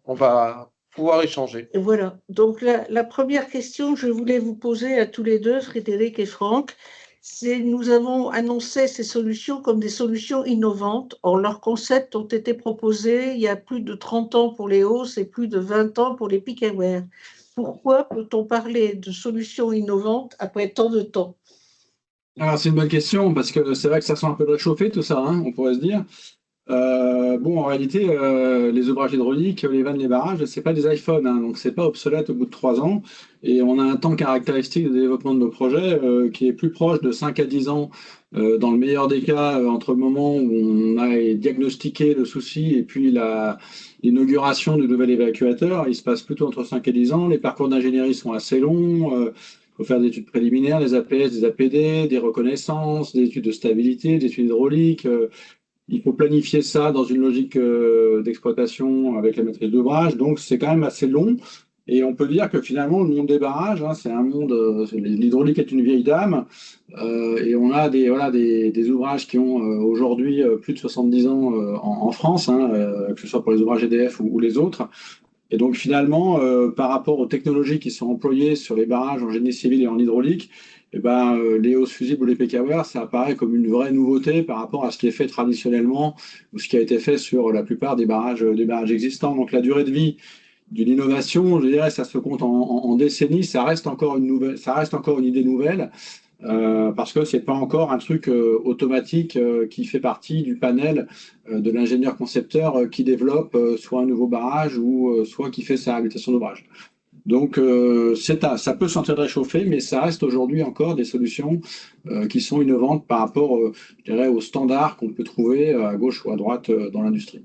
S3: on va pouvoir échanger.
S1: Et voilà. Donc, la première question que je voulais vous poser à tous les deux, Frédéric et Franck, c'est nous avons annoncé ces solutions comme des solutions innovantes. Or, leurs concepts ont été proposés il y a plus de 30 ans pour les hausses et plus de 20 ans pour les pick-and-wear. Pourquoi peut-on parler de solutions innovantes après tant de temps?
S2: Alors, c'est une bonne question, parce que c'est vrai que ça sent un peu de réchauffer, tout ça, hein, on pourrait se dire. En réalité, les ouvrages hydrauliques, les vannes, les barrages, c'est pas des iPhones, hein, donc c'est pas obsolète au bout de 3 ans. Et on a un temps caractéristique de développement de nos projets qui est plus proche de 5 à 10 ans, dans le meilleur des cas, entre le moment où on a diagnostiqué le souci et puis l'inauguration du nouvel évacuateur. Il se passe plutôt entre 5 et 10 ans. Les parcours d'ingénierie sont assez longs. Il faut faire des études préliminaires, des APS, des APD, des reconnaissances, des études de stabilité, des études hydrauliques. Il faut planifier ça dans une logique d'exploitation avec la maîtrise d'ouvrage. Donc, c'est quand même assez long. Et on peut dire que finalement, le monde des barrages, hein, c'est un monde. L'hydraulique est une vieille dame. Et on a des ouvrages qui ont aujourd'hui plus de 70 ans en France, hein, que ce soit pour les ouvrages EDF ou les autres. Et donc, finalement, par rapport aux technologies qui sont employées sur les barrages en génie civil et en hydraulique, les hausses fusibles ou les PKWR, ça apparaît comme une vraie nouveauté par rapport à ce qui est fait traditionnellement ou ce qui a été fait sur la plupart des barrages existants. Donc la durée de vie d'une innovation, je dirais, ça se compte en décennies. Ça reste encore une idée nouvelle. Parce que c'est pas encore un truc automatique qui fait partie du panel de l'ingénieur concepteur qui développe soit un nouveau barrage ou soit qui fait sa réhabilitation d'ouvrage. Donc, ça peut sentir de réchauffer, mais ça reste aujourd'hui encore des solutions qui sont innovantes par rapport, je dirais, aux standards qu'on peut trouver à gauche ou à droite dans l'industrie.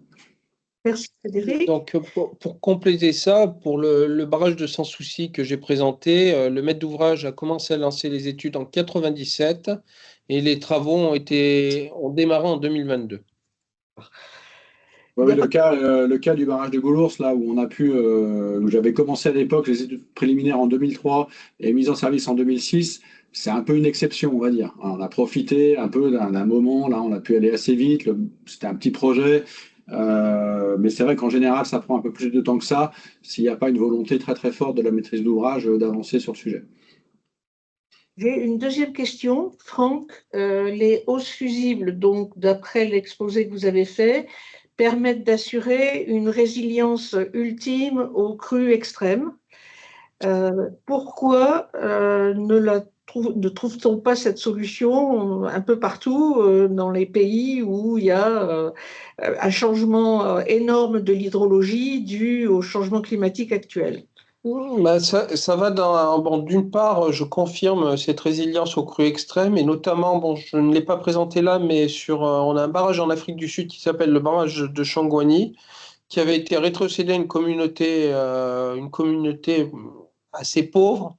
S1: Merci, Frédéric.
S3: Donc, pour compléter ça, pour le barrage de Sans Souci que j'ai présenté, le maître d'ouvrage a commencé à lancer les études en 97 et les travaux ont démarré en 2022.
S2: Ouais, ouais, le cas du barrage de Goulours, là où on a pu, où j'avais commencé à l'époque les études préliminaires en 2003 et mise en service en 2006, c'est un peu une exception, on va dire. On a profité un peu d'un moment, là, on a pu aller assez vite. C'était un petit projet, mais c'est vrai qu'en général, ça prend un peu plus de temps que ça s'il n'y a pas une volonté très très forte de la maîtrise d'ouvrage d'avancer sur le sujet.
S1: J'ai une deuxième question, Franck. Les hausses fusibles, donc d'après l'exposé que vous avez fait, permettent d'assurer une résilience ultime aux crues extrêmes. Pourquoi ne trouve-t-on pas cette solution un peu partout dans les pays où il y a un changement énorme de l'hydrologie dû au changement climatique actuel?
S3: Bah, ça va bon, d'une part, je confirme cette résilience aux crues extrêmes et notamment, bon, je ne l'ai pas présenté là, mais on a un barrage en Afrique du Sud qui s'appelle le barrage de Shangwani, qui avait été rétrocédé à une communauté assez pauvre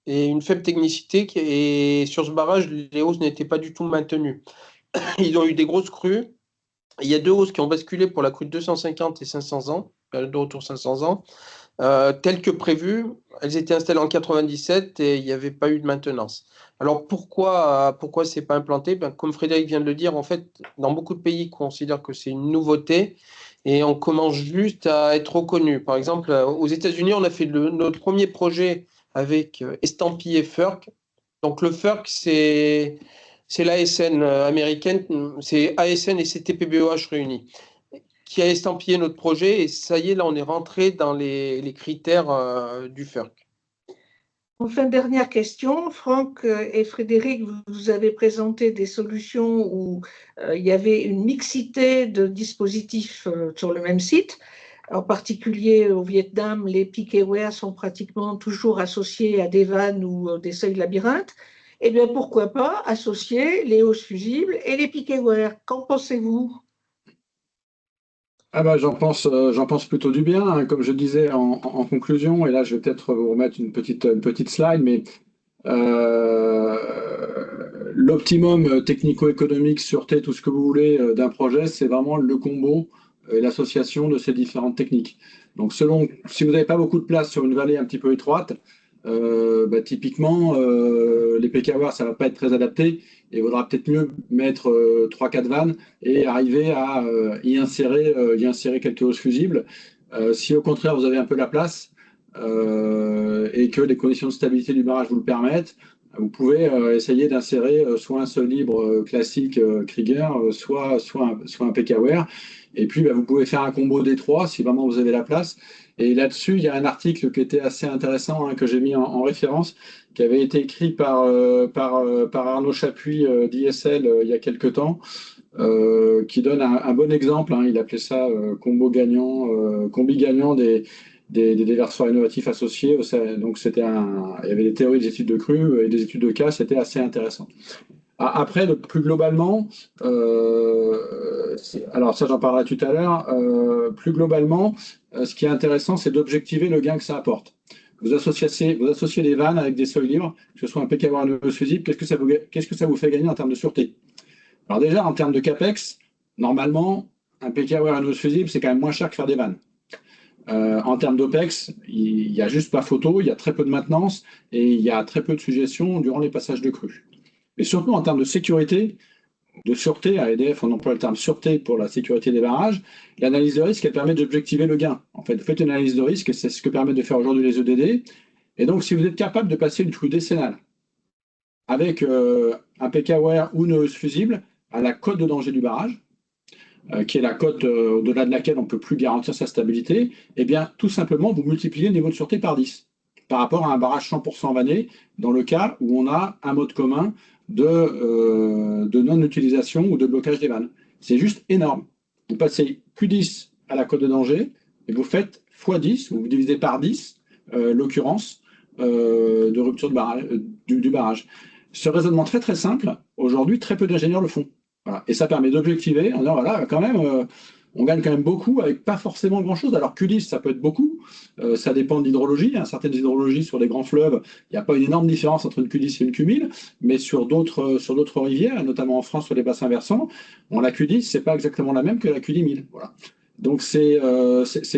S3: et une faible technicité. Et sur ce barrage, les hausses n'étaient pas du tout maintenues. Ils ont eu des grosses crues. Il y a deux hausses qui ont basculé pour la crue de 250 et 500 ans, de retour 500 ans. Telles que prévues, elles étaient installées en 97 et il n'y avait pas eu de maintenance. Alors pourquoi c'est pas implanté? Comme Frédéric vient de le dire, en fait, dans beaucoup de pays, on considère que c'est une nouveauté et on commence juste à être reconnu. Par exemple, aux États-Unis, on a fait notre premier projet avec estampillé FERC. Donc le FERC, c'est l'ASN américaine, c'est ASN et CTPBOH réunis qui a estampillé notre projet. Et ça y est, là, on est rentré dans les critères du FERC.
S1: Enfin, dernière question. Franck et Frédéric, vous avez présenté des solutions où il y avait une mixité de dispositifs sur le même site. En particulier au Vietnam, les PKWare sont pratiquement toujours associés à des vannes ou des seuils labyrinthes. Eh bien, pourquoi pas associer les hausses fusibles et les PKWare? Qu'en pensez-vous?
S2: Ah bah, j'en pense plutôt du bien, hein. Comme je disais en conclusion, et là je vais peut-être vous remettre une petite slide, mais euh, l'optimum technico-économique, sûreté, tout ce que vous voulez d'un projet, c'est vraiment le combo et l'association de ces différentes techniques. Donc si vous n'avez pas beaucoup de place sur une vallée un petit peu étroite, bah, typiquement les PKW ça va pas être très adapté et il vaudra peut-être mieux mettre 3-4 vannes et arriver à y insérer quelques hausses fusibles. Si au contraire vous avez un peu la place et que les conditions de stabilité du barrage vous le permettent, vous pouvez essayer d'insérer soit un sol libre classique Krieger, soit un PKWare. Et puis, bah, vous pouvez faire un combo des trois si vraiment vous avez la place. Et là-dessus, il y a un article qui était assez intéressant, hein, que j'ai mis en référence, qui avait été écrit par Arnaud Chapuis d'ISL il y a quelques temps, qui donne un bon exemple, hein. Il appelait ça combi gagnant des déversoirs innovatifs associés. Donc, il y avait des théories des études de crues et des études de cas, c'était assez intéressant. Après, plus globalement, alors ça j'en parlerai tout à l'heure, plus globalement, ce qui est intéressant, c'est d'objectiver le gain que ça apporte. Vous associez des vannes avec des seuils libres, que ce soit un PKW ou un hausse fusible, qu'est-ce que ça vous fait gagner en termes de sûreté? Alors déjà, en termes de CAPEX, normalement, un PKW ou un hausse fusible, c'est quand même moins cher que faire des vannes. En termes d'OPEX, il n'y a juste pas photo, il y a très peu de maintenance et il y a très peu de suggestions durant les passages de crue. Mais surtout en termes de sécurité, de sûreté, à EDF, on emploie le terme sûreté pour la sécurité des barrages, l'analyse de risque, elle permet d'objectiver le gain. En fait, vous faites une analyse de risque, et c'est ce que permettent de faire aujourd'hui les EDD. Et donc, si vous êtes capable de passer une crue décennale avec un PKWare ou une hausse fusible à la cote de danger du barrage, qui est la cote au-delà de laquelle on ne peut plus garantir sa stabilité, eh bien, tout simplement, vous multipliez le niveau de sûreté par 10 par rapport à un barrage 100% vanné, dans le cas où on a un mode commun de non-utilisation ou de blocage des vannes. C'est juste énorme. Vous passez Q10 à la cote de danger et vous faites x10, ou vous divisez par 10 l'occurrence de rupture du barrage. Ce raisonnement très très simple, aujourd'hui, très peu d'ingénieurs le font. Voilà. Et ça permet d'objectiver en disant, voilà, quand même, on gagne quand même beaucoup avec pas forcément grand-chose. Alors Q10, ça peut être beaucoup, ça dépend de l'hydrologie. Il y a certaines hydrologies sur les grands fleuves, il n'y a pas une énorme différence entre une Q10 et une Q1000, mais sur d'autres rivières, notamment en France sur les bassins versants, la Q10, c'est pas exactement la même que la Q10000. Voilà. Donc c'est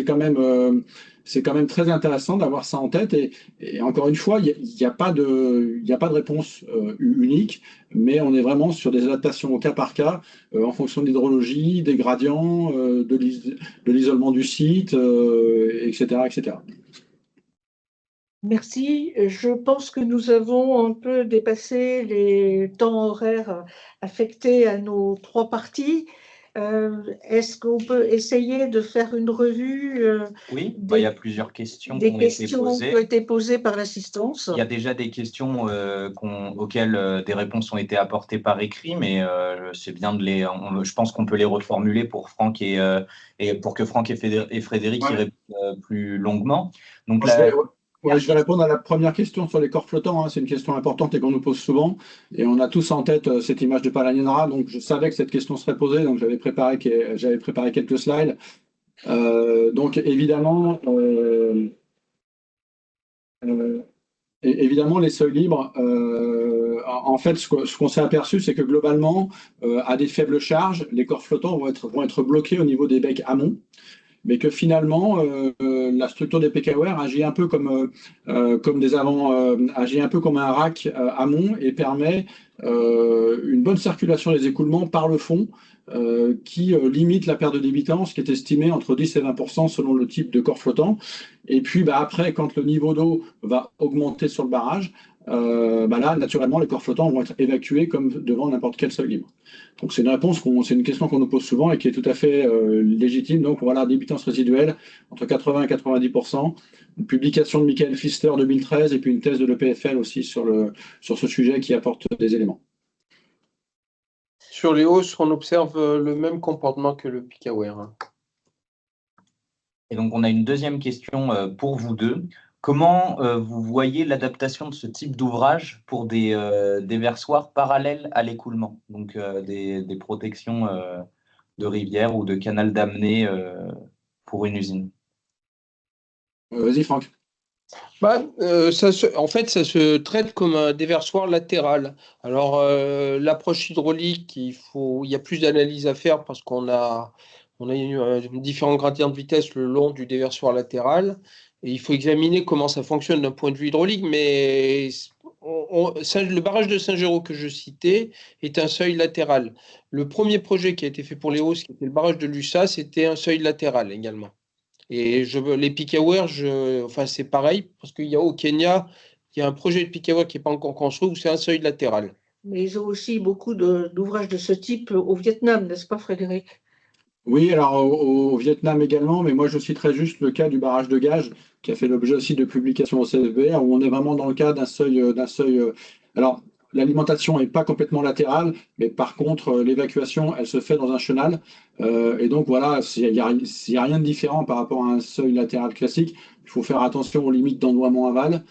S2: quand même très intéressant d'avoir ça en tête. Et encore une fois, il n'y a pas de réponse unique, mais on est vraiment sur des adaptations au cas par cas, en fonction de l'hydrologie, des gradients, de l'isolement du site, etc., etc.
S1: Merci. Je pense que nous avons un peu dépassé les temps horaires affectés à nos 3 parties. Est-ce qu'on peut essayer de faire une revue
S4: Oui, il y a plusieurs questions qui
S1: des
S4: ont été
S1: questions qui ont
S4: posées.
S1: été posées par l'assistance?
S4: Il y a déjà des questions auxquelles des réponses ont été apportées par écrit, mais c'est bien je pense qu'on peut les reformuler pour Franck et pour que Franck et Frédéric y
S2: Ouais.
S4: répondent plus longuement. Donc,
S2: Je vais répondre à la première question sur les corps flottants, hein. C'est une question importante et qu'on nous pose souvent. Et on a tous en tête cette image de Palanionara. Donc, je savais que cette question serait posée. Donc, j'avais préparé quelques slides. Donc, évidemment, évidemment, les seuils libres, en fait, ce qu'on s'est aperçu, c'est que globalement, à des faibles charges, les corps flottants vont être bloqués au niveau des becs amont, mais que finalement, la structure des PKWR agit un peu agit un peu comme un rack amont et permet une bonne circulation des écoulements par le fond, qui limite la perte de débitance, qui est estimée entre 10 et 20% selon le type de corps flottant. Et puis après, quand le niveau d'eau va augmenter sur le barrage, là, naturellement, les corps flottants vont être évacués comme devant n'importe quel seuil libre. Donc c'est une question qu'on nous pose souvent et qui est tout à fait légitime. Donc voilà, débitance résiduelle entre 80 et 90%. Une publication de Michael Pfister 2013 et puis une thèse de l'EPFL aussi sur ce sujet qui apporte des éléments.
S3: Sur les hausses, on observe le même comportement que le PKWR.
S4: Et donc, on a une deuxième question pour vous deux. Comment vous voyez l'adaptation de ce type d'ouvrage pour des déversoirs parallèles à l'écoulement, donc des protections de rivières ou de canal d'amener pour une usine?
S2: Vas-y Franck.
S3: En fait, ça se traite comme un déversoir latéral. Alors, l'approche hydraulique, il y a plus d'analyse à faire parce qu'on a différents gradients de vitesse le long du déversoir latéral. Et il faut examiner comment ça fonctionne d'un point de vue hydraulique. Mais le barrage de Saint-Géraud que je citais est un seuil latéral. Le premier projet qui a été fait pour les Hausses, qui était le barrage de Lussa, c'était un seuil latéral également. Et les PKWR, c'est pareil, parce au Kenya, il y a un projet de PKWR qui n'est pas encore construit où c'est un seuil latéral.
S1: Mais ils ont aussi beaucoup d'ouvrages de ce type au Vietnam, n'est-ce pas, Frédéric?
S2: Oui, alors au Vietnam également, mais moi je citerai juste le cas du barrage de Gage, qui a fait l'objet aussi de publications au CFBR, où on est vraiment dans le cas d'un seuil. Alors, l'alimentation n'est pas complètement latérale, mais par contre, l'évacuation, elle se fait dans un chenal. Et donc voilà, s'il n'y a rien de différent par rapport à un seuil latéral classique, il faut faire attention aux limites d'endoiement aval,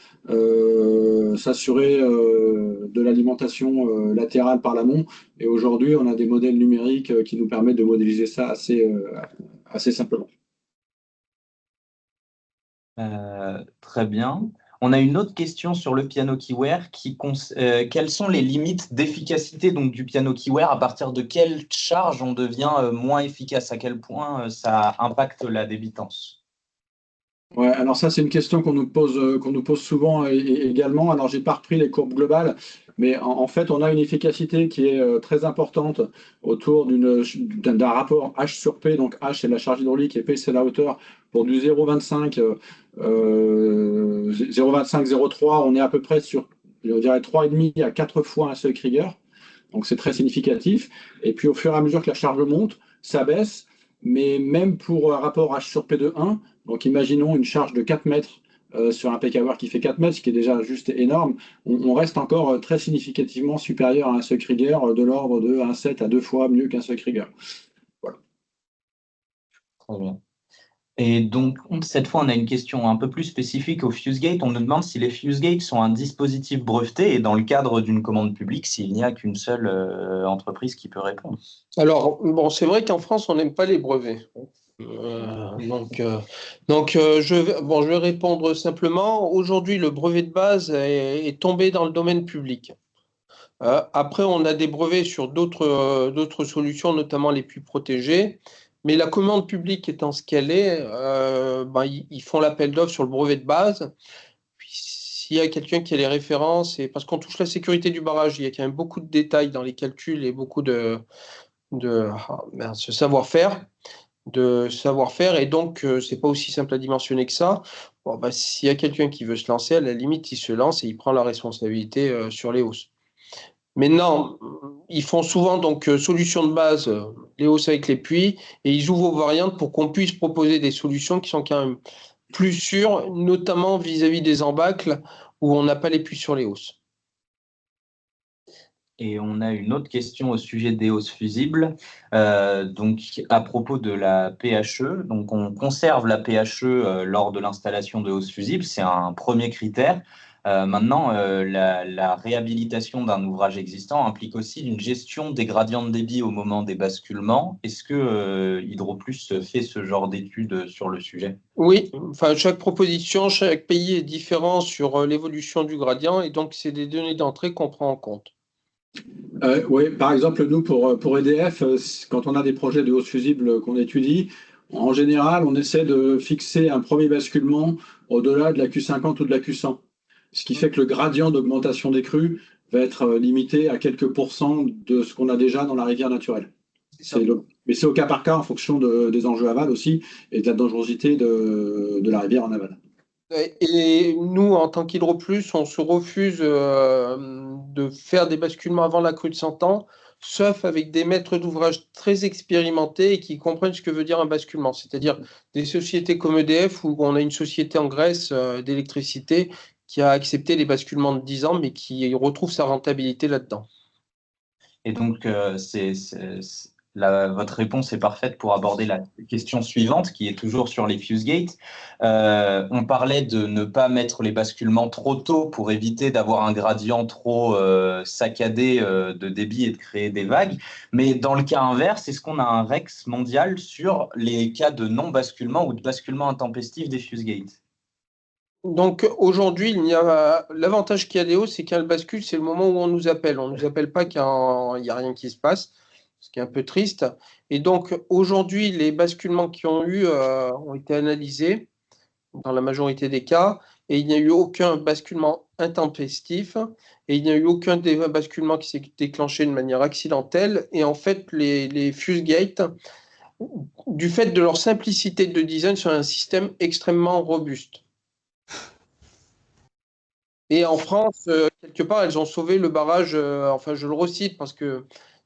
S2: s'assurer de l'alimentation latérale par l'amont. Et aujourd'hui, on a des modèles numériques qui nous permettent de modéliser ça assez simplement.
S4: Très bien. On a une autre question sur le piano Kiware. Quelles sont les limites d'efficacité donc, du piano Kiware? À partir de quelle charge on devient moins efficace? À quel point ça impacte la débitance?
S2: Ouais, alors ça, c'est une question qu'on nous pose souvent également. Alors, j'ai pas repris les courbes globales, mais en fait, on a une efficacité qui est très importante autour d'un rapport H sur P. Donc, H, c'est la charge hydraulique et P, c'est la hauteur. Pour du 0,25, 0,3, on est à peu près sur, je dirais, 3,5 à 4 fois un seuil Krieger. Donc, c'est très significatif. Et puis, au fur et à mesure que la charge monte, ça baisse. Mais même pour un rapport H sur P de 1, donc imaginons une charge de 4 mètres sur un PKWR qui fait 4 mètres, ce qui est déjà juste énorme, on reste encore très significativement supérieur à un seuil Krieger de l'ordre de 1,7 à 2 fois mieux qu'un seuil Krieger. Voilà.
S4: Très bien. Et donc, cette fois, on a une question un peu plus spécifique au FuseGate. On nous demande si les FuseGate sont un dispositif breveté et dans le cadre d'une commande publique, s'il n'y a qu'une seule entreprise qui peut répondre.
S3: Alors, bon, c'est vrai qu'en France, on n'aime pas les brevets. Je vais répondre simplement. Aujourd'hui, le brevet de base est tombé dans le domaine public. Après, on a des brevets sur d'autres solutions, notamment les puits protégés. Mais la commande publique étant ce qu'elle est, ils font l'appel d'offres sur le brevet de base. Puis s'il y a quelqu'un qui a les références, et parce qu'on touche la sécurité du barrage, il y a quand même beaucoup de détails dans les calculs et beaucoup de savoir-faire. Et donc c'est pas aussi simple à dimensionner que ça. Bon, s'il y a quelqu'un qui veut se lancer, à la limite, il se lance et il prend la responsabilité sur les hausses. Maintenant, ils font souvent donc solution de base, les hausses avec les puits, et ils ouvrent aux variantes pour qu'on puisse proposer des solutions qui sont quand même plus sûres, notamment vis-à-vis des embâcles où on n'a pas les puits sur les hausses.
S4: Et on a une autre question au sujet des hausses fusibles, donc à propos de la PHE. Donc on conserve la PHE lors de l'installation de hausses fusibles, c'est un premier critère. Maintenant, la réhabilitation d'un ouvrage existant implique aussi une gestion des gradients de débit au moment des basculements. Est-ce que Hydroplus fait ce genre d'études sur le sujet?
S3: Oui, enfin chaque proposition, chaque pays est différent sur l'évolution du gradient, et donc c'est des données d'entrée qu'on prend en compte.
S2: Oui, par exemple, nous, pour EDF, quand on a des projets de hausse fusible qu'on étudie, en général, on essaie de fixer un premier basculement au-delà de la Q50 ou de la Q100. Ce qui fait que le gradient d'augmentation des crues va être limité à quelques pourcents de ce qu'on a déjà dans la rivière naturelle. Mais c'est au cas par cas en fonction des enjeux aval aussi et de la dangerosité de la rivière en aval.
S3: Et nous, en tant qu'Hydroplus, on se refuse de faire des basculements avant la crue de 100 ans, sauf avec des maîtres d'ouvrage très expérimentés et qui comprennent ce que veut dire un basculement. C'est-à-dire des sociétés comme EDF, où on a une société en Grèce d'électricité qui a accepté les basculements de 10 ans, mais qui retrouve sa rentabilité là-dedans.
S4: Et donc, votre réponse est parfaite pour aborder la question suivante, qui est toujours sur les fuse gates. On parlait de ne pas mettre les basculements trop tôt pour éviter d'avoir un gradient trop saccadé de débit et de créer des vagues. Mais dans le cas inverse, est-ce qu'on a un REX mondial sur les cas de non-basculement ou de basculement intempestif des fuse gates?
S3: Donc aujourd'hui, l'avantage qu'il y a des hausses, c'est qu'elle bascule, c'est le moment où on nous appelle. On ne nous appelle pas quand il n'y a rien qui se passe, ce qui est un peu triste. Et donc aujourd'hui, les basculements qui ont eu ont été analysés dans la majorité des cas, et il n'y a eu aucun basculement intempestif, et il n'y a eu aucun basculement qui s'est déclenché de manière accidentelle. Et en fait, les fuse gates, du fait de leur simplicité de design, sont un système extrêmement robuste. Et en France, quelque part, elles ont sauvé le barrage. Enfin, je le recite parce que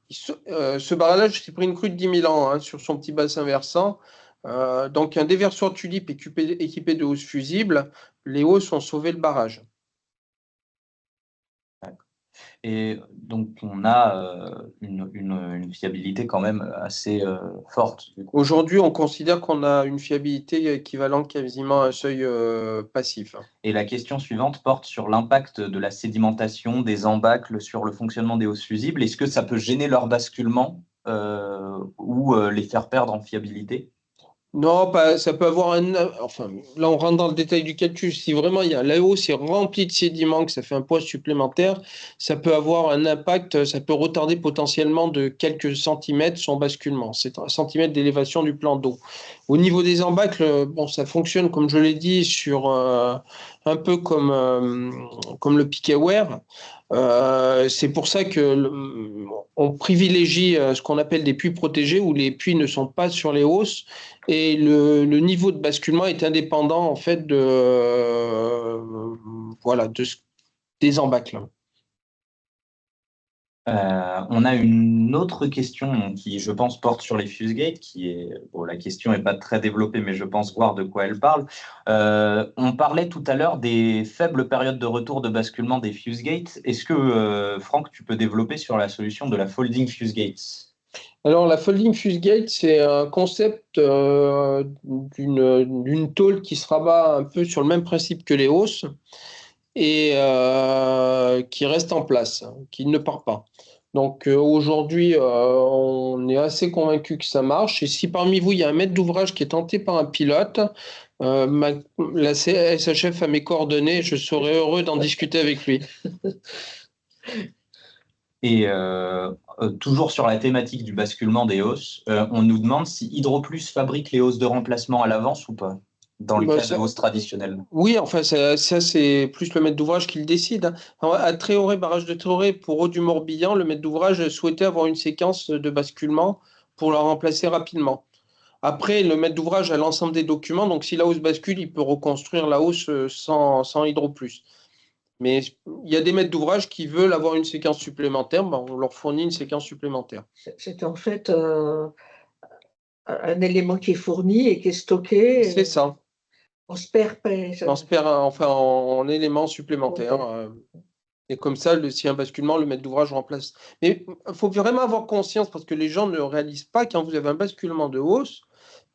S3: ce barrage s'est pris une crue de 10 000 ans hein, sur son petit bassin versant. Donc, un déversoir tulipe équipé de hausses fusibles, les hausses ont sauvé le barrage.
S4: Et donc, on a une fiabilité quand même assez forte.
S3: Aujourd'hui, on considère qu'on a une fiabilité équivalente quasiment à un seuil passif.
S4: Et la question suivante porte sur l'impact de la sédimentation des embâcles sur le fonctionnement des hausses fusibles. Est-ce que ça peut gêner leur basculement ou les faire perdre en fiabilité?
S3: Non, ça peut avoir Enfin, là, on rentre dans le détail du calcul. Si vraiment la hausse est remplie de sédiments, que ça fait un poids supplémentaire, ça peut avoir un impact, ça peut retarder potentiellement de quelques centimètres son basculement. C'est un centimètre d'élévation du plan d'eau. Au niveau des embâcles, bon, ça fonctionne, comme je l'ai dit, sur un peu comme le piquet-wear. C'est pour ça on privilégie ce qu'on appelle des puits protégés où les puits ne sont pas sur les hausses et le niveau de basculement est indépendant en fait des embâcles.
S4: On a une autre question qui, je pense, porte sur les fuse gates, la question n'est pas très développée, mais je pense voir de quoi elle parle. On parlait tout à l'heure des faibles périodes de retour de basculement des fuse gates. Est-ce que, Franck, tu peux développer sur la solution de la folding fuse gates?
S3: Alors, la folding fuse gate, c'est un concept d'une tôle qui se rabat un peu sur le même principe que les hausses et qui reste en place, qui ne part pas. Donc aujourd'hui, on est assez convaincu que ça marche. Et si parmi vous, il y a un maître d'ouvrage qui est tenté par un pilote, la SHF a mes coordonnées, je serais heureux d'en discuter avec lui.
S4: Et toujours sur la thématique du basculement des hausses, on nous demande si Hydroplus fabrique les hausses de remplacement à l'avance ou pas, dans le cas de hausses traditionnelles.
S3: Oui, enfin, ça c'est plus le maître d'ouvrage qui le décide, hein. Alors, à Tréoré, barrage de Tréoré, pour Eau du Morbihan, le maître d'ouvrage souhaitait avoir une séquence de basculement pour la remplacer rapidement. Après, le maître d'ouvrage a l'ensemble des documents, donc si la hausse bascule, il peut reconstruire la hausse sans Hydroplus. Mais il y a des maîtres d'ouvrage qui veulent avoir une séquence supplémentaire, ben, on leur fournit une séquence supplémentaire.
S1: C'est en fait un élément qui est fourni et qui est stocké.
S3: C'est ça.
S1: On se perd pas.
S3: On se perd enfin en éléments supplémentaires. Et comme ça, si un basculement, le maître d'ouvrage remplace. Mais il faut vraiment avoir conscience, parce que les gens ne réalisent pas, quand vous avez un basculement de hausse,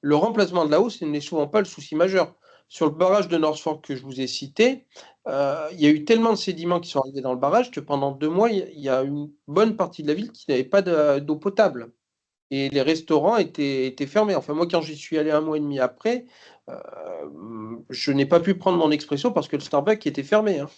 S3: le remplacement de la hausse n'est souvent pas le souci majeur. Sur le barrage de Northford que je vous ai cité, il y a eu tellement de sédiments qui sont arrivés dans le barrage que pendant 2 mois, il y a une bonne partie de la ville qui n'avait pas d'eau potable. Et les restaurants étaient fermés. Enfin, moi, quand j'y suis allé 1 mois et demi après, je n'ai pas pu prendre mon expresso parce que le Starbucks était fermé, hein.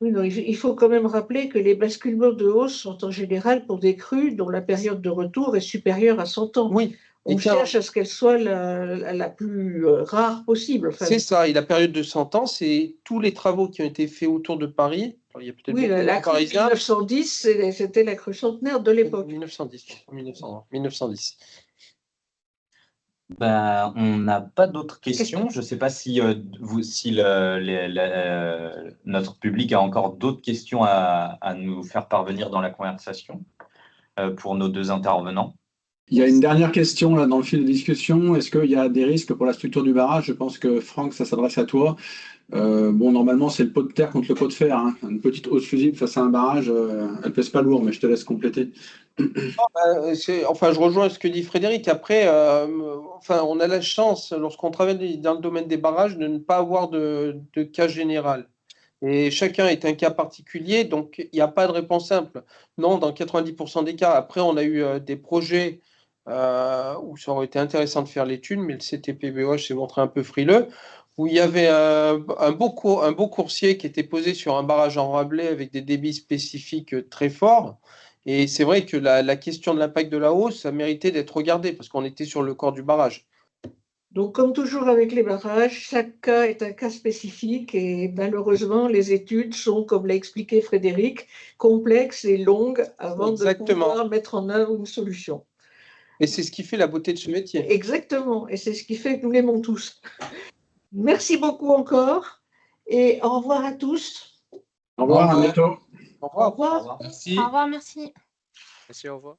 S1: Oui, non, il faut quand même rappeler que les basculements de hausse sont en général pour des crues dont la période de retour est supérieure à 100 ans.
S3: Oui.
S1: On cherche à ce qu'elle soit la plus rare possible. Enfin,
S3: c'est ça, et la période de 100 ans, c'est tous les travaux qui ont été faits autour de Paris. Alors, il y a peut-être
S1: oui, la crue de 1910, c'était la crue centenaire de l'époque.
S3: 1910.
S4: Ben, on n'a pas d'autres questions. Je ne sais pas si, notre public a encore d'autres questions à nous faire parvenir dans la conversation pour nos 2 intervenants.
S2: Il y a une dernière question là dans le fil de discussion. Est-ce qu'il y a des risques pour la structure du barrage? Je pense que Franck, ça s'adresse à toi. Bon, normalement, c'est le pot de terre contre le pot de fer, hein. Une petite hausse fusible face à un barrage, elle pèse pas lourd, mais je te laisse compléter.
S3: Enfin, je rejoins ce que dit Frédéric. Après, enfin, on a la chance, lorsqu'on travaille dans le domaine des barrages, de ne pas avoir de cas général. Et chacun est un cas particulier, donc il n'y a pas de réponse simple. Non, dans 90% des cas. Après, on a eu des projets où ça aurait été intéressant de faire l'étude, mais le CTPBOH s'est montré un peu frileux, où il y avait un beau coursier qui était posé sur un barrage en Rabelais avec des débits spécifiques très forts. Et c'est vrai que la question de l'impact de la hausse, ça méritait d'être regardé parce qu'on était sur le corps du barrage.
S1: Donc, comme toujours avec les barrages, chaque cas est un cas spécifique et malheureusement, les études sont, comme l'a expliqué Frédéric, complexes et longues avant de pouvoir mettre en œuvre une solution.
S3: Et c'est ce qui fait la beauté de ce métier.
S1: Exactement, et c'est ce qui fait que nous l'aimons tous. Merci beaucoup encore et au revoir à tous.
S2: Au revoir, à bientôt.
S3: Au revoir.
S1: Au revoir.
S3: Merci.
S5: Au revoir, merci.
S3: Merci, au revoir.